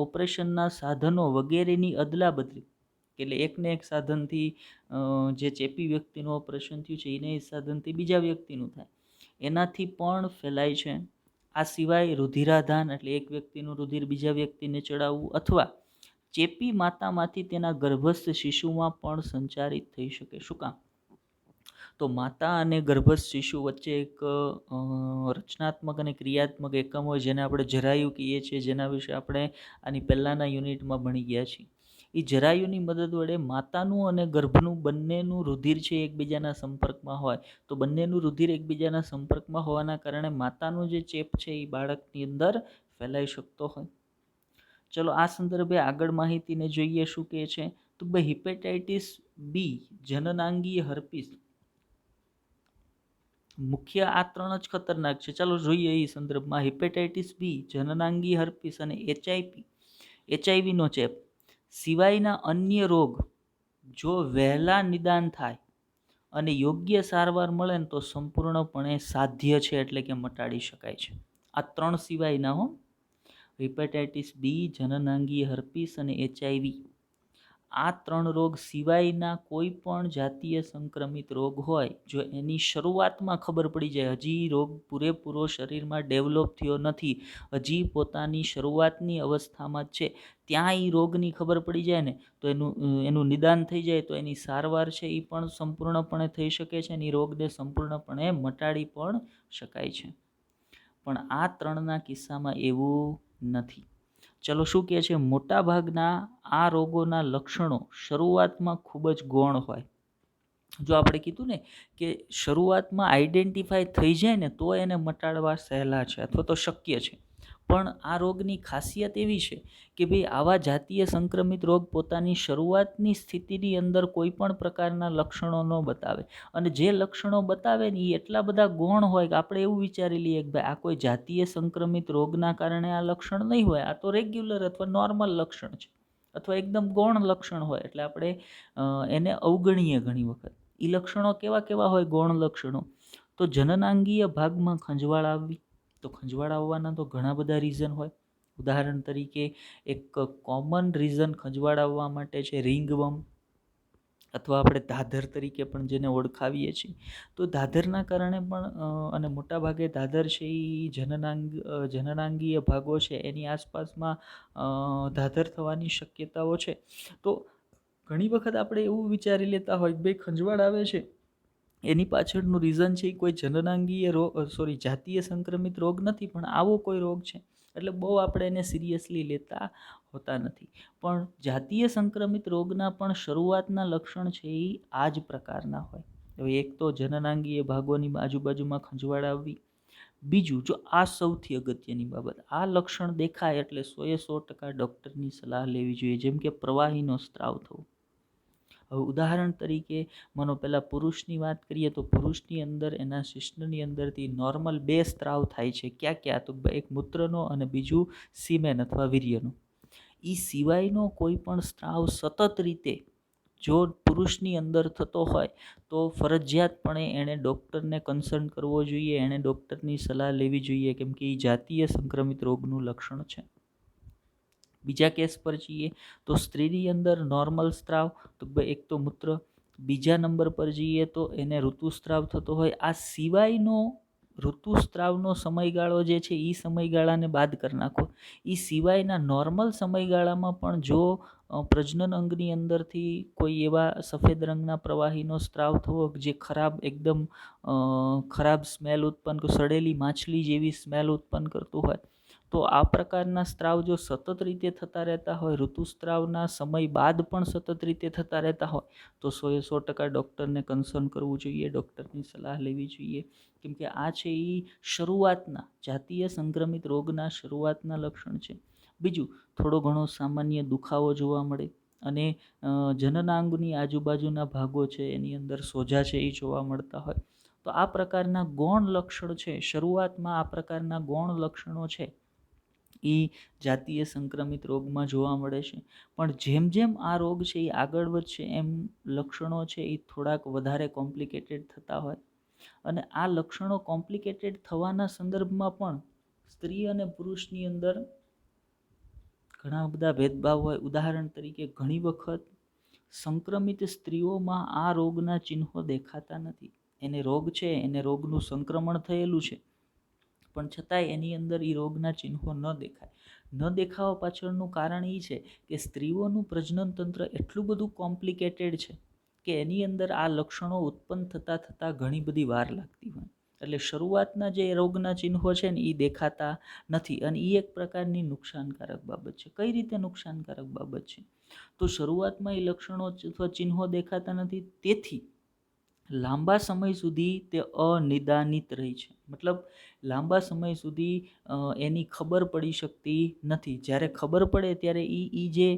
ઓપરેશનના સાધનો વગેરેની અદલાબદલી, એટલે એકને એક સાધનથી જે ચેપી વ્યક્તિનું ઓપરેશન થયું છે એને એ સાધનથી બીજા વ્યક્તિનું થાય, એનાથી પણ ફેલાય છે. આ સિવાય રુધિરાધાન એટલે એક વ્યક્તિનું રુધિર બીજા વ્યક્તિને ચડાવવું અથવા ચેપી માતામાંથી તેના ગર્ભસ્થ શિશુમાં પણ સંચારિત થઈ શકે. શું કામ? તો માતા અને ગર્ભસ્થ શિશુ વચ્ચે એક રચનાત્મક અને ક્રિયાત્મક એકમ હોય જેને આપણે જરાયુ કહીએ છીએ, જેના વિશે આપણે આની પહેલાંના યુનિટમાં ભણી ગયા છીએ. એ જરાયુની મદદ વડે માતાનું અને ગર્ભનું બંનેનું રુધિર છે એકબીજાના સંપર્કમાં હોય તો બંનેનું રુધિર એકબીજાના સંપર્કમાં હોવાના કારણે માતાનું જે ચેપ છે એ બાળકની અંદર ફેલાઈ શકતો હોય. ચલો આ સંદર્ભે આગળ માહિતીને જોઈએ શું કહે છે. તો ભાઈ હિપેટાઇટિસ બી, જનનાંગીય હર્પીસ, મુખ્ય આ 3 જ ખતરનાક છે. ચાલો જોઈએ એ સંદર્ભમાં. હિપેટાઇટિસ બી, જનનાંગીય હર્પીસ અને HIV ચેપ સિવાયના અન્ય રોગ જો વહેલા નિદાન થાય અને યોગ્ય સારવાર મળે ને તો સંપૂર્ણપણે સાધ્ય છે, એટલે કે મટાડી શકાય છે. આ 3 સિવાયના હો, હિપેટાઇટિસ બી, જનનાંગીય હર્પીસ અને HIV, આ 3 રોગ સિવાયના કોઈ પણ જાતીય સંક્રમિત રોગ હોય જો એની શરૂઆતમાં ખબર પડી જાય, હજી રોગ પૂરેપૂરો શરીરમાં ડેવલપ થયો નથી, હજી પોતાની શરૂઆતની અવસ્થામાં જ છે, ત્યાં એ રોગની ખબર પડી જાય ને તો એનું નિદાન થઈ જાય તો એની સારવાર છે એ પણ સંપૂર્ણપણે થઈ શકે છે અને એ રોગને સંપૂર્ણપણે મટાડી પણ શકાય છે. પણ આ 3ના કિસ્સામાં એવું નથી. ચલો શું કહે છે, મોટાભાગના આ રોગોના લક્ષણો શરૂઆતમાં ખૂબ જ ગૌણ હોય. જો આપણે કીધું ને કે શરૂઆતમાં આઈડેન્ટિફાય થઈ જાય ને તો એને મટાડવા સહેલા છે અથવા તો શક્ય છે. પણ આ રોગની ખાસિયત એવી છે કે ભાઈ આવા જાતીય સંક્રમિત રોગ પોતાની શરૂઆતની સ્થિતિની અંદર કોઈ પણ પ્રકારના લક્ષણો ન બતાવે, અને જે લક્ષણો બતાવે ને એ એટલા બધા ગૌણ હોય કે આપણે એવું વિચારી લઈએ કે ભાઈ આ કોઈ જાતીય સંક્રમિત રોગના કારણે આ લક્ષણ નહીં હોય, આ તો રેગ્યુલર અથવા નોર્મલ લક્ષણ છે અથવા એકદમ ગૌણ લક્ષણ હોય, એટલે આપણે એને અવગણીએ ઘણી વખત. એ લક્ષણો કેવા કેવા હોય ગૌણ લક્ષણો? તો જનનાંગીય ભાગમાં ખંજવાળ આવવી, તો ખંજવાળ આવવાના તો ઘણા બધા રીઝન હોય. ઉદાહરણ તરીકે એક કોમન રીઝન ખંજવાળાવવા માટે છે રિંગવર્મ, અથવા આપણે ધાધર તરીકે પણ જેને ઓળખાવીએ છીએ. તો ધાધરના કારણે પણ અને મોટાભાગે ધાધર છે એ જનનાંગીય ભાગો છે એની આસપાસમાં ધાધર થવાની શક્યતાઓ છે. તો ઘણી વખત આપણે એવું વિચારી લેતા હોય કે ભાઈ ખંજવાળ આવે છે એની પાછળનું રીઝન છે કોઈ જનનાંગીય જાતીય સંક્રમિત રોગ નથી, પણ આવો કોઈ રોગ છે એટલે બહુ આપણે એને સિરિયસલી લેતા હોતા નથી. પણ જાતીય સંક્રમિત રોગના પણ શરૂઆતના લક્ષણ છે એ આ જ પ્રકારના હોય. હવે એક તો જનનાંગીય ભાગોની આજુબાજુમાં ખંજવાળ આવવી. બીજું, જો આ સૌથી અગત્યની બાબત, આ લક્ષણ દેખાય એટલે 100% ડૉક્ટરની સલાહ લેવી જોઈએ. જેમ કે પ્રવાહીનો સ્ત્રાવ થવો. હવે ઉદાહરણ તરીકે પહેલાં પુરુષની વાત કરીએ તો પુરુષની અંદર એના શિશ્નની અંદરથી નોર્મલ 2 સ્ત્રાવ થાય છે. ક્યાં? તો એક મૂત્રનો અને બીજું સીમેન અથવા વીર્યનો. એ સિવાયનો કોઈ પણ સ્ત્રાવ સતત રીતે જો પુરુષની અંદર થતો હોય તો ફરજિયાતપણે એણે ડૉક્ટરને કન્સલ્ટ કરવો જોઈએ, એણે ડૉક્ટરની સલાહ લેવી જોઈએ, કેમ કે એ જાતીય સંક્રમિત રોગનું લક્ષણ છે. બીજા કેસ પર જઈએ તો સ્ત્રીની અંદર નોર્મલ સ્ત્રાવ, તો એક તો મૂત્ર. બીજા નંબર પર જઈએ તો એને ઋતુસ્ત્રાવ થતો હોય. આ સિવાયનો ઋતુસ્ત્રાવનો સમયગાળો જે છે એ સમયગાળાને બાદ કરી નાખો. એ સિવાયના નોર્મલ સમયગાળામાં પણ જો પ્રજનન અંગની અંદરથી કોઈ એવા સફેદ રંગના પ્રવાહીનો સ્ત્રાવ થવો જે એકદમ ખરાબ સ્મેલ ઉત્પન્ન, સડેલી માછલી જેવી સ્મેલ ઉત્પન્ન કરતું હોય, તો આ પ્રકારના સ્ત્રાવ જો સતત રીતે થતા રહેતા હોય, ઋતુસ્ત્રાવના સમય બાદ પણ સતત રીતે થતા રહેતા હોય, તો 100% ડૉક્ટરને કન્સર્ન કરવું જોઈએ, ડૉક્ટરની સલાહ લેવી જોઈએ. કેમ કે આ છે એ શરૂઆતના જાતીય સંક્રમિત રોગના શરૂઆતના લક્ષણ છે. બીજું, થોડો ઘણો સામાન્ય દુખાવો જોવા મળે અને જનનાંગની આજુબાજુના ભાગો છે એની અંદર સોજા છે એ જોવા મળતા હોય, તો આ પ્રકારના ગૌણ લક્ષણ છે. શરૂઆતમાં આ પ્રકારના ગૌણ લક્ષણો છે એ જાતીય સંક્રમિત રોગમાં જોવા મળે છે. પણ જેમ જેમ આ રોગ છે એ આગળ વધશે એમ લક્ષણો છે એ થોડાક વધારે કોમ્પ્લિકેટેડ થતા હોય, અને આ લક્ષણો કોમ્પ્લિકેટેડ થવાના સંદર્ભમાં પણ સ્ત્રી અને પુરુષની અંદર ઘણા બધા ભેદભાવ હોય. ઉદાહરણ તરીકે ઘણી વખત સંક્રમિત સ્ત્રીઓમાં આ રોગના ચિહ્નો દેખાતા નથી. એને રોગ છે, એને રોગનું સંક્રમણ થયેલું છે, પણ છતાંય એની અંદર એ રોગના ચિહ્નો ન દેખાય. ન દેખાવા પાછળનું કારણ એ છે કે સ્ત્રીઓનું પ્રજનન તંત્ર એટલું બધું કોમ્પ્લિકેટેડ છે કે એની અંદર આ લક્ષણો ઉત્પન્ન થતાં ઘણી બધી વાર લાગતી હોય. એટલે શરૂઆતના જે રોગના ચિહ્નો છે ને એ દેખાતા નથી, અને એ એક પ્રકારની નુકસાનકારક બાબત છે. કઈ રીતે નુકસાનકારક બાબત છે? તો શરૂઆતમાં એ લક્ષણો અથવા ચિહ્નો દેખાતા નથી, તેથી લાંબા સમય સુધી તે અનિદાનિત રહી છે. મતલબ લાંબા સમય સુધી એની ખબર પડી શકતી નથી. જ્યારે ખબર પડે ત્યારે એ જે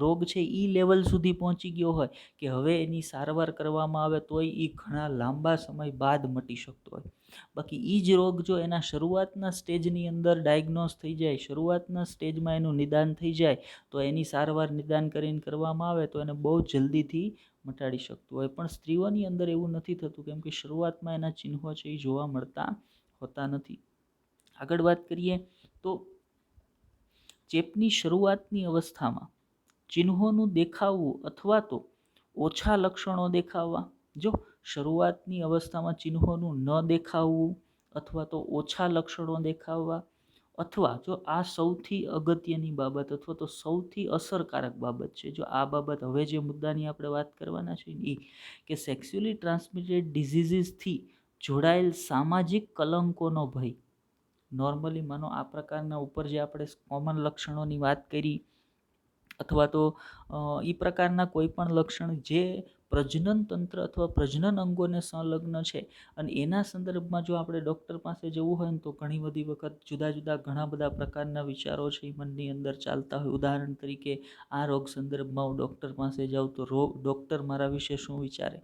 રોગ છે એ લેવલ સુધી પહોંચી ગયો હોય કે હવે એની સારવાર કરવામાં આવે તોય એ ઘણા લાંબા સમય બાદ મટી શકતો હોય. બાકી એ જ રોગ જો એના શરૂઆતના સ્ટેજની અંદર ડાયગ્નોસ થઈ જાય, શરૂઆતના સ્ટેજમાં એનું નિદાન થઈ જાય, તો એની સારવાર નિદાન કરીને કરવામાં આવે તો એને બહુ જલ્દીથી મટાડી શકતું હોય. પણ સ્ત્રીઓની અંદર એવું નથી થતું, કેમ કે શરૂઆતમાં એના ચિહ્નો છે એ જોવા મળતા હોતા નથી. આગળ વાત કરીએ તો ચેપની શરૂઆતની અવસ્થામાં ચિહ્નોનું દેખાવું અથવા તો ઓછા લક્ષણો દેખાવા. જો શરૂઆતની અવસ્થામાં ચિહ્નોનું ન દેખાવું અથવા તો ઓછા લક્ષણો દેખાવા, અથવા જો આ સૌથી અગત્યની બાબત અથવા તો સૌથી અસરકારક બાબત છે. જો આ બાબત હવે જે મુદ્દાની આપણે વાત કરવાના છે એ કે સેક્સ્યુઅલી ટ્રાન્સમિટેડ ડિઝીઝીસથી જોડાયેલ સામાજિક કલંકોનો ભય. નોર્મલી માનો આ પ્રકારના ઉપર જે આપણે કોમન લક્ષણોની વાત કરી, અથવા તો એ પ્રકારના કોઈ પણ લક્ષણ જે પ્રજનન તંત્ર અથવા પ્રજનન અંગોને સંલગ્ન છે, અને એના સંદર્ભમાં જો આપણે ડૉક્ટર પાસે જવું હોય ને તો ઘણી બધી વખત જુદા જુદા ઘણા બધા પ્રકારના વિચારો છે એ મનની અંદર ચાલતા હોય. ઉદાહરણ તરીકે આ રોગ સંદર્ભમાં હું ડૉક્ટર પાસે જાઉં તો ડૉક્ટર મારા વિશે શું વિચારે?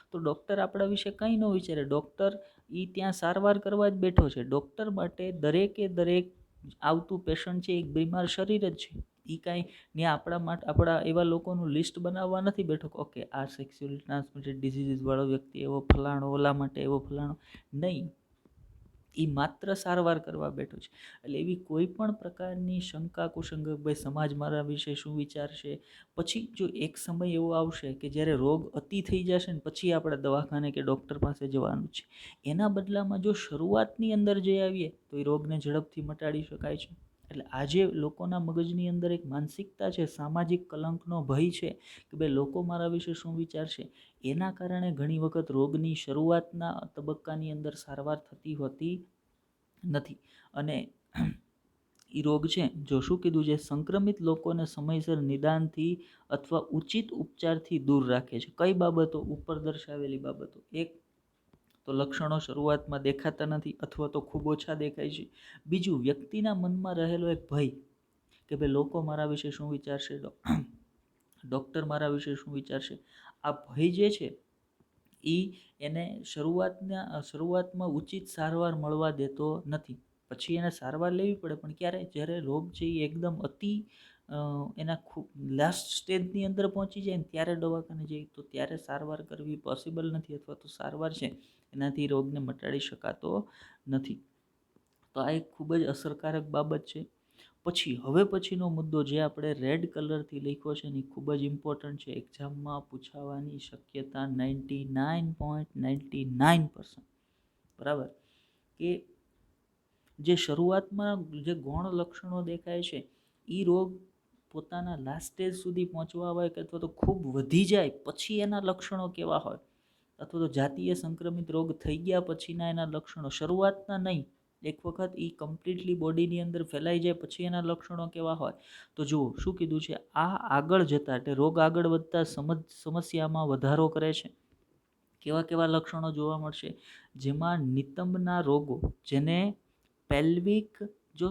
તો ડૉક્ટર આપણા વિશે કંઈ ન વિચારે. ડૉક્ટર એ ત્યાં સારવાર કરવા જ બેઠો છે. ડૉક્ટર માટે દરેકે દરેક આવતું પેશન્ટ છે એક બીમાર શરીર જ છે. એ કાંઈ ને આપણા એવા લોકોનું લિસ્ટ બનાવવા નથી બેઠો કે ઓકે આ સેક્સ્યુઅલી ટ્રાન્સમિટેડ ડિઝીઝવાળો વ્યક્તિ એવો ફલાણો, ઓલા માટે એવો ફલાણો. નહીં, એ માત્ર સારવાર કરવા બેઠો છે. એટલે એવી કોઈ પણ પ્રકારની શંકા કુશંક, ભાઈ સમાજ મારા વિશે શું વિચારશે, પછી જો એક સમય એવો આવશે કે જ્યારે રોગ અતિ થઈ જશે ને પછી આપણે દવાખાને કે ડૉક્ટર પાસે જવાનું છે, એના બદલામાં જો શરૂઆતની અંદર જઈ આવીએ તો એ રોગને ઝડપથી મટાડી શકાય છે. એટલે આજે લોકોના મગજની અંદર એક માનસિકતા છે, સામાજિક કલંકનો ભય છે કે ભાઈ લોકો મારા વિશે શું વિચારશે. એના કારણે ઘણી વખત રોગની શરૂઆતના તબક્કાની અંદર સારવાર થતી હોતી નથી. અને એ રોગ છે, જો શું કીધું છે, સંક્રમિત લોકોને સમયસર નિદાનથી અથવા ઉચિત ઉપચારથી દૂર રાખે છે. કઈ બાબતો? ઉપર દર્શાવેલી બાબતો. એક તો લક્ષણો શરૂઆતમાં દેખાતા નથી અથવા તો ખૂબ ઓછા દેખાય છે. બીજું, વ્યક્તિના મનમાં રહેલો એક ભય કે ભાઈ લોકો મારા વિશે શું વિચારશે, ડૉક્ટર મારા વિશે શું વિચારશે. આ ભય જે છે એ એને શરૂઆતમાં ઉચિત સારવાર મળવા દેતો નથી. પછી એને સારવાર લેવી પડે, પણ ક્યારે? જ્યારે રોગ છે એ એકદમ અતિ એના ખૂબ લાસ્ટ સ્ટેજની અંદર પહોંચી જાય ને ત્યારે દવાખાને જઈએ તો ત્યારે સારવાર કરવી પોસિબલ નથી, અથવા તો સારવાર છે એનાથી રોગને મટાડી શકાતો નથી. તો આ એક ખૂબ જ અસરકારક બાબત છે. હવે પછીનો મુદ્દો જે આપણે રેડ કલરથી લખ્યો છે ને એ ખૂબ જ ઇમ્પોર્ટન્ટ છે. એક્ઝામમાં પૂછાવાની શક્યતા 99.99%. બરાબર? કે જે શરૂઆતમાં જે ગૌણ લક્ષણો દેખાય છે એ રોગ પોતાના લાસ્ટ સ્ટેજ સુધી પહોંચવા હોય કે અથવા તો ખૂબ વધી જાય પછી એના લક્ષણો કેવા હોય, અથવા તો જાતીય સંક્રમિત રોગ થઈ ગયા પછીના એના લક્ષણો, શરૂઆતના નહીં, એક વખત એ કમ્પ્લીટલી બોડીની અંદર ફેલાઈ જાય પછી એના લક્ષણો કેવા હોય. તો જુઓ શું કીધું છે, આ આગળ જતાં એટલે રોગ આગળ વધતા સમસ્યામાં વધારો કરે છે. કેવા લક્ષણો જોવા મળશે? જેમાં નિતંબના રોગો, જેને પેલ્વિક, જો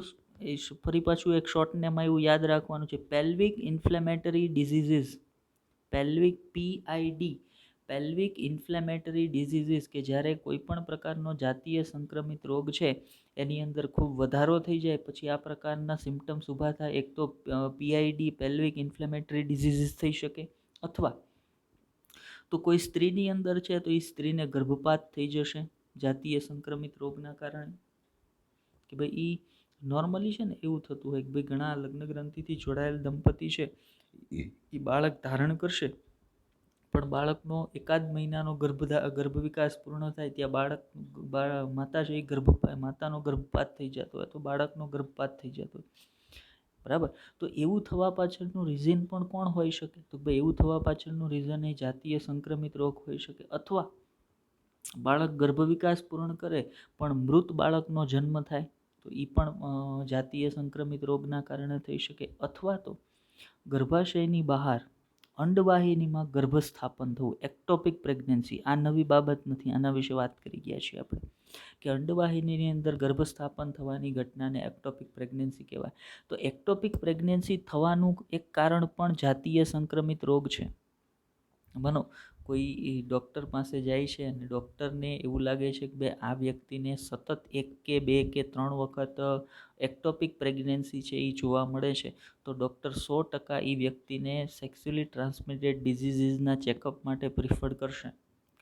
ફરી પાછું એક શોર્ટ નેમમાં એવું યાદ રાખવાનું છે, pelvic inflammatory diseases, pelvic PID, pelvic inflammatory diseases, કે જ્યારે કોઈ પણ પ્રકારનો જાતીય સંક્રમિત રોગ છે એની અંદર ખૂબ વધારો થઈ જાય પછી આ પ્રકારના સિમ્ટમ્સ ઊભા થાય. એક તો PID, પેલ્વિક ઇન્ફ્લેમેટરી ડિઝીઝીસ થઈ શકે, અથવા તો કોઈ સ્ત્રીની અંદર છે તો એ સ્ત્રીને ગર્ભપાત થઈ જશે જાતીય સંક્રમિત રોગના કારણે. કે ભાઈ એ નોર્મલી છે ને એવું થતું હોય કે ભાઈ ઘણા લગ્ન ગ્રંથિથી જોડાયેલ દંપતી છે એ બાળક ધારણ કરશે, પણ બાળકનો એકાદ મહિનાનો ગર્ભ વિકાસ પૂર્ણ થાય ત્યાં માતા છે એ માતાનો ગર્ભપાત થઈ જતો હોય, તો બાળકનો ગર્ભપાત થઈ જતો હોય. બરાબર? તો એવું થવા પાછળનું રીઝન પણ કોણ હોઈ શકે? તો ભાઈ એવું થવા પાછળનું રીઝન એ જાતીય સંક્રમિત રોગ હોઈ શકે, અથવા બાળક ગર્ભ વિકાસ પૂર્ણ કરે પણ મૃત બાળકનો જન્મ થાય તો એ પણ જાતીય સંક્રમિત રોગના કારણે થઈ શકે. અથવા તો ગર્ભાશયની બહાર અંડવાહિનીમાં ગર્ભસ્થાપન થવું, એક્ટોપિક પ્રેગ્નન્સી. આ નવી બાબત નથી, આના વિશે વાત કરી ગયા છીએ આપણે કે અંડવાહિનીની અંદર ગર્ભસ્થાપન થવાની ઘટનાને એક્ટોપિક પ્રેગ્નન્સી કહેવાય. તો એક્ટોપિક પ્રેગ્નન્સી થવાનું એક કારણ પણ જાતીય સંક્રમિત રોગ છે. માનો કોઈ ડૉક્ટર પાસે જાય છે અને ડૉક્ટરને એવું લાગે છે કે ભાઈ આ વ્યક્તિને સતત 1 કે 2 કે 3 વખત એક્ટોપિક પ્રેગ્નન્સી છે એ જોવા મળે છે, તો ડૉક્ટર 100% એ વ્યક્તિને સેક્સ્યુઅલી ટ્રાન્સમિટેડ ડિઝીઝીસના ચેકઅપ માટે પ્રિફર કરશે.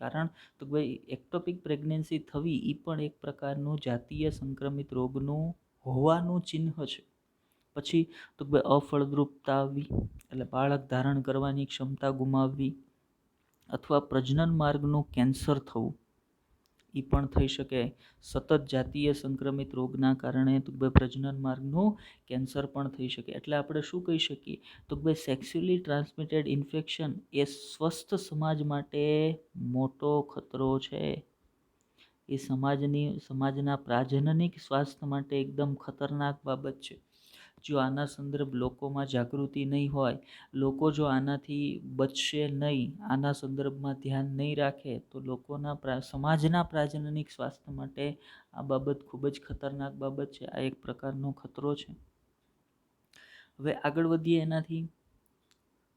કારણ તો ભાઈ એક્ટોપિક પ્રેગ્નન્સી થવી એ પણ એક પ્રકારનું જાતીય સંક્રમિત રોગનું હોવાનું ચિહ્ન છે. પછી તો ભાઈ અફળદ્રુપતા આવવી, એટલે બાળક ધારણ કરવાની ક્ષમતા ગુમાવવી, અથવા પ્રજનન માર્ગનું કેન્સર થવું એ પણ થઈ શકે. સતત જાતીય સંક્રમિત રોગના કારણે તો ભાઈ પ્રજનન માર્ગનું કેન્સર પણ થઈ શકે. એટલે આપણે શું કહી શકીએ તો ભાઈ સેક્સ્યુઅલી ટ્રાન્સમિટેડ ઇન્ફેક્શન એ સ્વસ્થ સમાજ માટે મોટો ખતરો છે. એ સમાજના પ્રાજનનિક સ્વાસ્થ્ય માટે એકદમ ખતરનાક બાબત છે. જો આના સંદર્ભ લોકોમાં જાગૃતિ નહીં હોય, લોકો જો આનાથી બચશે નહીં, આના સંદર્ભમાં ધ્યાન નહીં રાખે, તો સમાજના પ્રાજનનિક સ્વાસ્થ્ય માટે આ બાબત ખૂબ જ ખતરનાક બાબત છે. આ એક પ્રકારનો ખતરો છે. હવે આગળ વધીએ એનાથી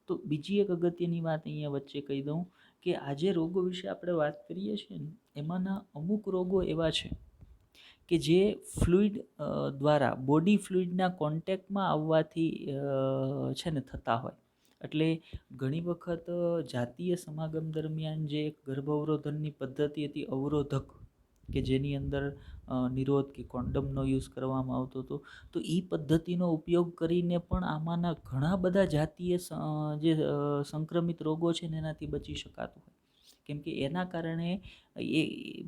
તો બીજી એક અગત્યની વાત અહીંયા વચ્ચે કહી દઉં કે આજે રોગો વિશે આપણે વાત કરીએ છીએ ને એમાંના અમુક રોગો એવા છે કે જે ફ્લુઇડ દ્વારા બોડી ફ્લુઇડના કોન્ટેક્ટમાં આવવાથી છે ને થતા હોય. એટલે ઘણી વખત જાતીય સમાગમ દરમિયાન જે ગર્ભ અવરોધનની પદ્ધતિ હતી, અવરોધક, કે જેની અંદર નિરોધ કે કોન્ડમનો યુઝ કરવામાં આવતો હતો. તો એ પદ્ધતિનો ઉપયોગ કરીને પણ આમાંના ઘણા બધા જાતીય જે સંક્રમિત રોગો છે ને એનાથી બચી શકાતું હોય. કેમ કે એના કારણે એ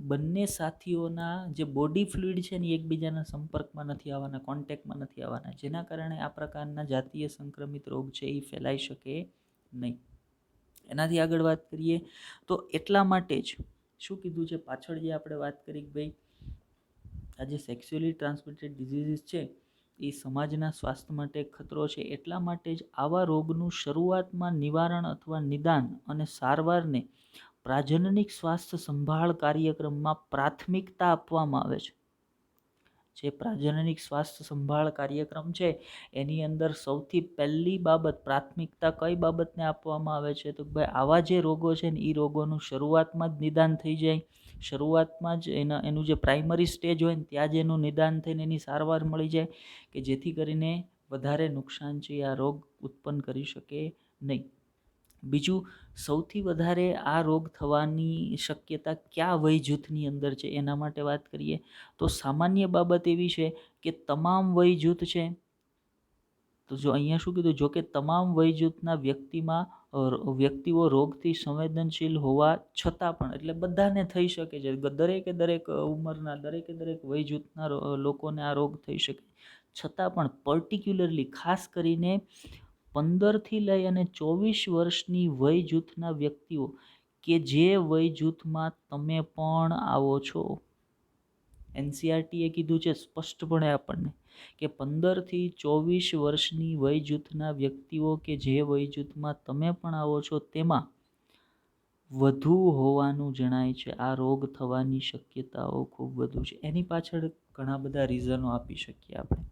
બંને સાથીઓના જે બોડી ફ્લુઇડ છે ને એકબીજાના સંપર્કમાં નથી આવવાના, કોન્ટેક્ટમાં નથી આવવાના, જેના કારણે આ પ્રકારના જાતીય સંક્રમિત રોગ છે એ ફેલાઈ શકે નહીં. એનાથી આગળ વાત કરીએ તો એટલા માટે જ શું કીધું છે પાછળ જે આપણે વાત કરી કે ભાઈ આ જે સેક્સ્યુઅલી ટ્રાન્સમિટેડ ડિઝીઝીસ છે એ સમાજના સ્વાસ્થ્ય માટે ખતરો છે. એટલા માટે જ આવા રોગનું શરૂઆતમાં નિવારણ અથવા નિદાન અને સારવારને પ્રજનનિક સ્વાસ્થ્ય સંભાળ કાર્યક્રમમાં પ્રાથમિકતા આપવામાં આવે છે. જે પ્રજનનિક સ્વાસ્થ્ય સંભાળ કાર્યક્રમ છે એની અંદર સૌથી પહેલી બાબત, પ્રાથમિકતા કઈ બાબતને આપવામાં આવે છે તો ભાઈ આવા જે રોગો છે ને એ રોગોનું શરૂઆતમાં જ નિદાન થઈ જાય, શરૂઆતમાં જ એનું જે પ્રાઇમરી સ્ટેજ હોય ને ત્યાં જ એનું નિદાન થઈને એની સારવાર મળી જાય કે જેથી કરીને વધારે નુકસાન છે આ રોગ ઉત્પન્ન કરી શકે નહીં. બીજું, સૌથી વધારે આ રોગ થવાની શક્યતા કયા વય જૂથની અંદર છે એના માટે વાત કરીએ તો સામાન્ય બાબત એવી છે કે તમામ વય જૂથ છે. તો જો અહીંયા શું કીધું, જો કે તમામ વય જૂથના વ્યક્તિઓ રોગથી સંવેદનશીલ હોવા છતાં પણ, એટલે બધાને થઈ શકે છે, દરેક ઉંમરના દરેક વય જૂથના લોકોને આ રોગ થઈ શકે, છતાં પણ પર્ટિક્યુલરલી ખાસ કરીને 15થી લઈ અને 24 વર્ષની વય જૂથના વ્યક્તિઓ કે જે વય જૂથમાં તમે પણ આવો છો. NCERTએ કીધું છે સ્પષ્ટપણે આપણને કે 15થી 24 વર્ષની વય જૂથના વ્યક્તિઓ કે જે વય જૂથમાં તમે પણ આવો છો તેમાં વધુ હોવાનું જણાય છે. આ રોગ થવાની શક્યતાઓ ખૂબ વધુ છે. એની પાછળ ઘણા બધા રીઝનો આપી શકીએ આપણે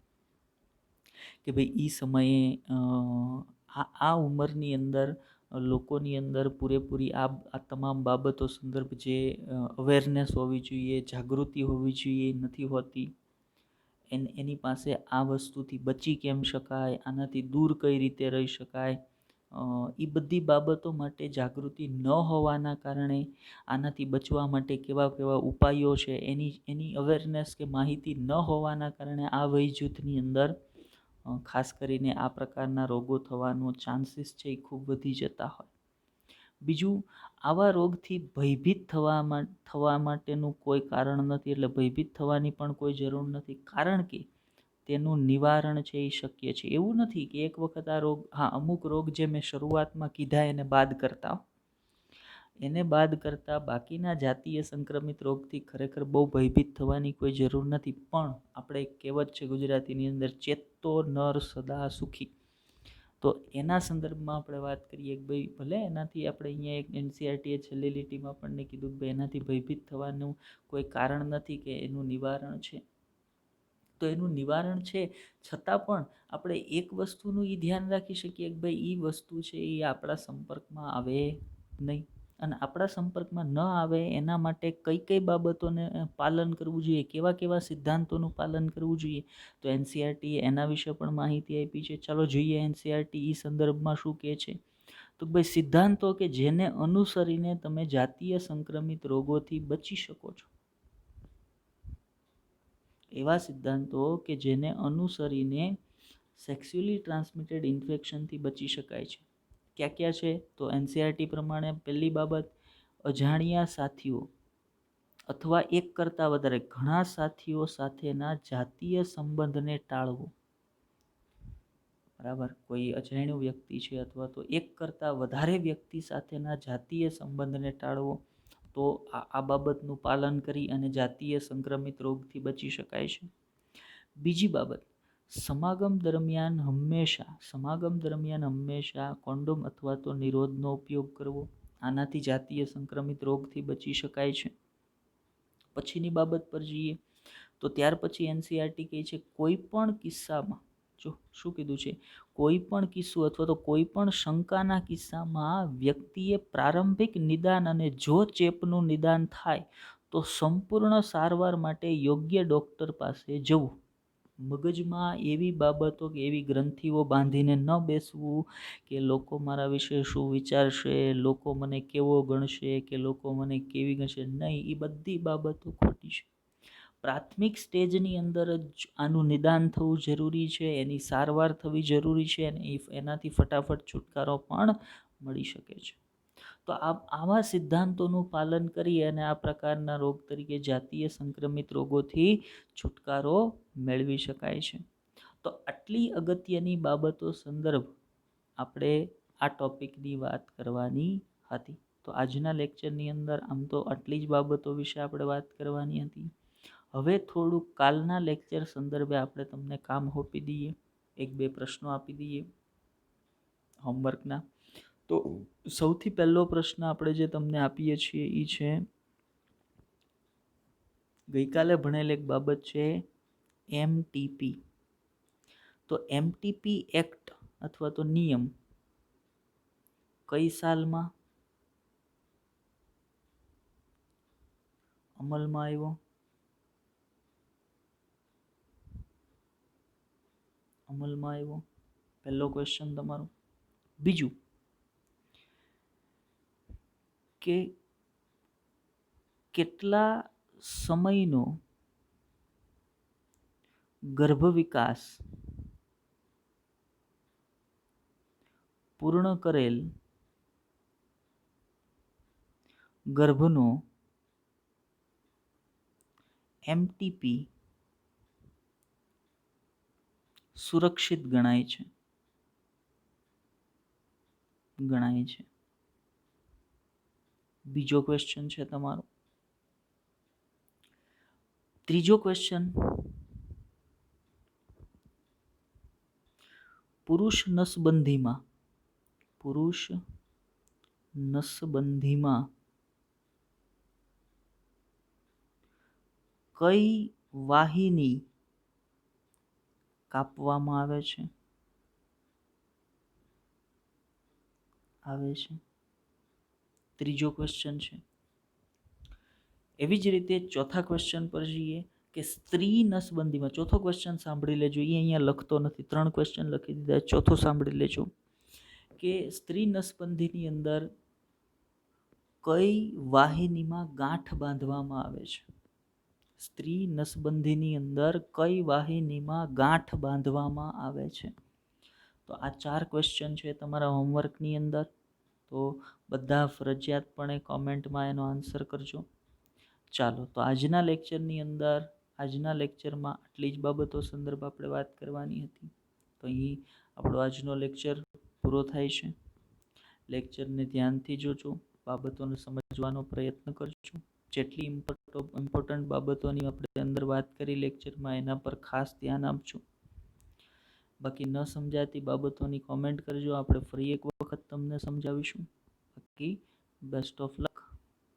કે ભાઈ એ સમયે આ ઉંમરની અંદર લોકોની અંદર પૂરેપૂરી આ તમામ બાબતો સંદર્ભ જે અવેરનેસ હોવી જોઈએ, જાગૃતિ હોવી જોઈએ, નથી હોતી. એની પાસે આ વસ્તુથી બચી કેમ શકાય, આનાથી દૂર કઈ રીતે રહી શકાય, એ બધી બાબતો માટે જાગૃતિ ન હોવાના કારણે આનાથી બચવા માટે કેવા ઉપાયો છે એની અવેરનેસ કે માહિતી ન હોવાના કારણે આ વય જૂથની અંદર ખાસ કરીને આ પ્રકારના રોગો થવાનો ચાન્સીસ છે એ ખૂબ વધી જતા હોય. બીજું, આવા રોગથી ભયભીત થવા માટેનું કોઈ કારણ નથી, એટલે ભયભીત થવાની પણ કોઈ જરૂર નથી, કારણ કે તેનું નિવારણ છે એ શક્ય છે. એવું નથી કે એક વખત આ રોગ, અમુક રોગ જે મેં શરૂઆતમાં કીધા એને બાદ કરતા બાકીના જાતીય સંક્રમિત રોગથી ખરેખર બહુ ભયભીત થવાની કોઈ જરૂર નથી. પણ આપણે એક કહેવત છે ગુજરાતીની અંદર, ચેતો નર સદા સુખી. તો એના સંદર્ભમાં આપણે વાત કરીએ કે ભાઈ ભલે એનાથી આપણે અહીંયા એક NCERTએ છેલ્લી લીટીમાં આપણને કીધું કે ભાઈ એનાથી ભયભીત થવાનું કોઈ કારણ નથી કે એનું નિવારણ છે. તો એનું નિવારણ છે છતાં પણ આપણે એક વસ્તુનું એ ધ્યાન રાખી શકીએ કે ભાઈ એ વસ્તુ છે એ આપણા સંપર્કમાં આવે નહીં, અને આપણા સંપર્કમાં ન આવે એના માટે કઈ બાબતોને પાલન કરવું જોઈએ, કેવા સિદ્ધાંતોનું પાલન કરવું જોઈએ. તો NCERTએ એના વિશે પણ માહિતી આપી છે. ચાલો જોઈએ NCERT એ સંદર્ભમાં શું કહે છે. તો ભાઈ સિદ્ધાંતો કે જેને અનુસરીને તમે જાતીય સંક્રમિત રોગોથી બચી શકો છો, એવા સિદ્ધાંતો કે જેને અનુસરીને સેક્સ્યુઅલી ટ્રાન્સમિટેડ ઇન્ફેક્શનથી બચી શકાય છે. ક્યાં છે તો NCERT પ્રમાણે પહેલી બાબત, અજાણ્યા સાથીઓ અથવા એક કરતાં વધારે ઘણા સાથીઓ સાથેના જાતીય સંબંધને ટાળવો. બરાબર, કોઈ અજાણ્યું વ્યક્તિ છે અથવા તો એક કરતાં વધારે વ્યક્તિ સાથેના જાતીય સંબંધને ટાળવો, તો આ બાબતનું પાલન કરી અને જાતીય સંક્રમિત રોગથી બચી શકાય છે. બીજી બાબત, સમાગમ દરમિયાન હંમેશા કોન્ડોમ અથવા તો નિરોધનો ઉપયોગ કરવો. આનાથી જાતીય સંક્રમિત રોગથી બચી શકાય છે. પછીની બાબત પર જઈએ તો ત્યાર પછી NCERT કહે છે કોઈ પણ કિસ્સામાં, જો શું કીધું છે, કોઈ પણ કિસ્સો અથવા તો કોઈ પણ શંકાના કિસ્સામાં વ્યક્તિએ પ્રારંભિક નિદાન અને જો ચેપનું નિદાન થાય તો સંપૂર્ણ સારવાર માટે યોગ્ય ડૉક્ટર પાસે જવું. મગજમાં એવી બાબતો કે એવી ગ્રંથિઓ બાંધીને ન બેસવું કે લોકો મારા વિશે શું વિચારશે, લોકો મને કેવો ગણશે કે લોકો મને કેવી ગણશે. નહીં, એ બધી બાબતો ખોટી છે. પ્રાથમિક સ્ટેજની અંદર જ આનું નિદાન થવું જરૂરી છે, એની સારવાર થવી જરૂરી છે અને એનાથી ફટાફટ છુટકારો પણ મળી શકે છે. તો આવા સિદ્ધાંતોનું પાલન કરી અને આ પ્રકારના રોગ તરીકે જાતીય સંક્રમિત રોગોથી છુટકારો મેળવી શકાય છે. તો આટલી અગત્યની બાબતો સંદર્ભ આપણે આ ટોપિકની વાત કરવાની હતી. તો આજના લેક્ચરની અંદર આમ તો આટલી જ બાબતો વિશે આપણે વાત કરવાની હતી. હવે થોડુંક કાલના લેક્ચર સંદર્ભે આપણે તમને કામ સોંપી દઈએ, 1-2 પ્રશ્નો આપી દઈએ હોમવર્કના. તો સૌથી પહેલો પ્રશ્ન આપણે જે તમને આપીએ છીએ એ છે, ગઈકાલે ભણેલ એક બાબત છે MTP. તો MTP એક્ટ અથવા તો નિયમ કઈ સાલમાં અમલમાં આવ્યો? પહેલો ક્વેશ્ચન તમારો. બીજું કે કેટલા સમયનો ગર્ભ વિકાસ પૂર્ણ કરેલ ગર્ભનો MTP સુરક્ષિત ગણાય છે? બીજો ક્વેશ્ચન છે તમારો. ત્રીજો ક્વેશ્ચન, પુરુષ નસબંધીમાં કઈ વાહિની કાપવામાં આવે છે? ત્રીજો ક્વેશ્ચન છે. એવી જ રીતે ચોથા ક્વેશ્ચન પર જઈએ કે સ્ત્રી નસબંધીમાં, ચોથો ક્વેશ્ચન સાંભળી લેજો, એ અહીંયા લખતો નથી, 3 ક્વેશ્ચન લખી દીધા, ચોથો સાંભળી લેજો કે સ્ત્રી નસબંધીની અંદર કઈ વાહિનીમાં ગાંઠ બાંધવામાં આવે છે? સ્ત્રી નસબંધીની અંદર કઈ વાહિનીમાં ગાંઠ બાંધવામાં આવે છે? તો આ 4 ક્વેશ્ચન છે તમારા હોમવર્કની અંદર. તો બધા ફરજિયાતપણે કોમેન્ટમાં એનો આન્સર કરજો. ચાલો, તો આજના લેક્ચરમાં આટલી જ બાબતો સંદર્ભ આપણે વાત કરવાની હતી. તો અહીં આપણો આજનો લેક્ચર પૂરો થાય છે. લેક્ચરને ધ્યાનથી જોજો, બાબતોને સમજવાનો પ્રયત્ન કરજો. જેટલી ઇમ્પોર્ટન્ટ બાબતોની આપણે અંદર વાત કરી લેક્ચરમાં, એના પર ખાસ ધ્યાન આપજો. બાકી ન સમજાતી બાબતોની કોમેન્ટ કરજો, આપણે ફરી એક વખત તમને સમજાવીશું. બાકી બેસ્ટ ઓફ લક.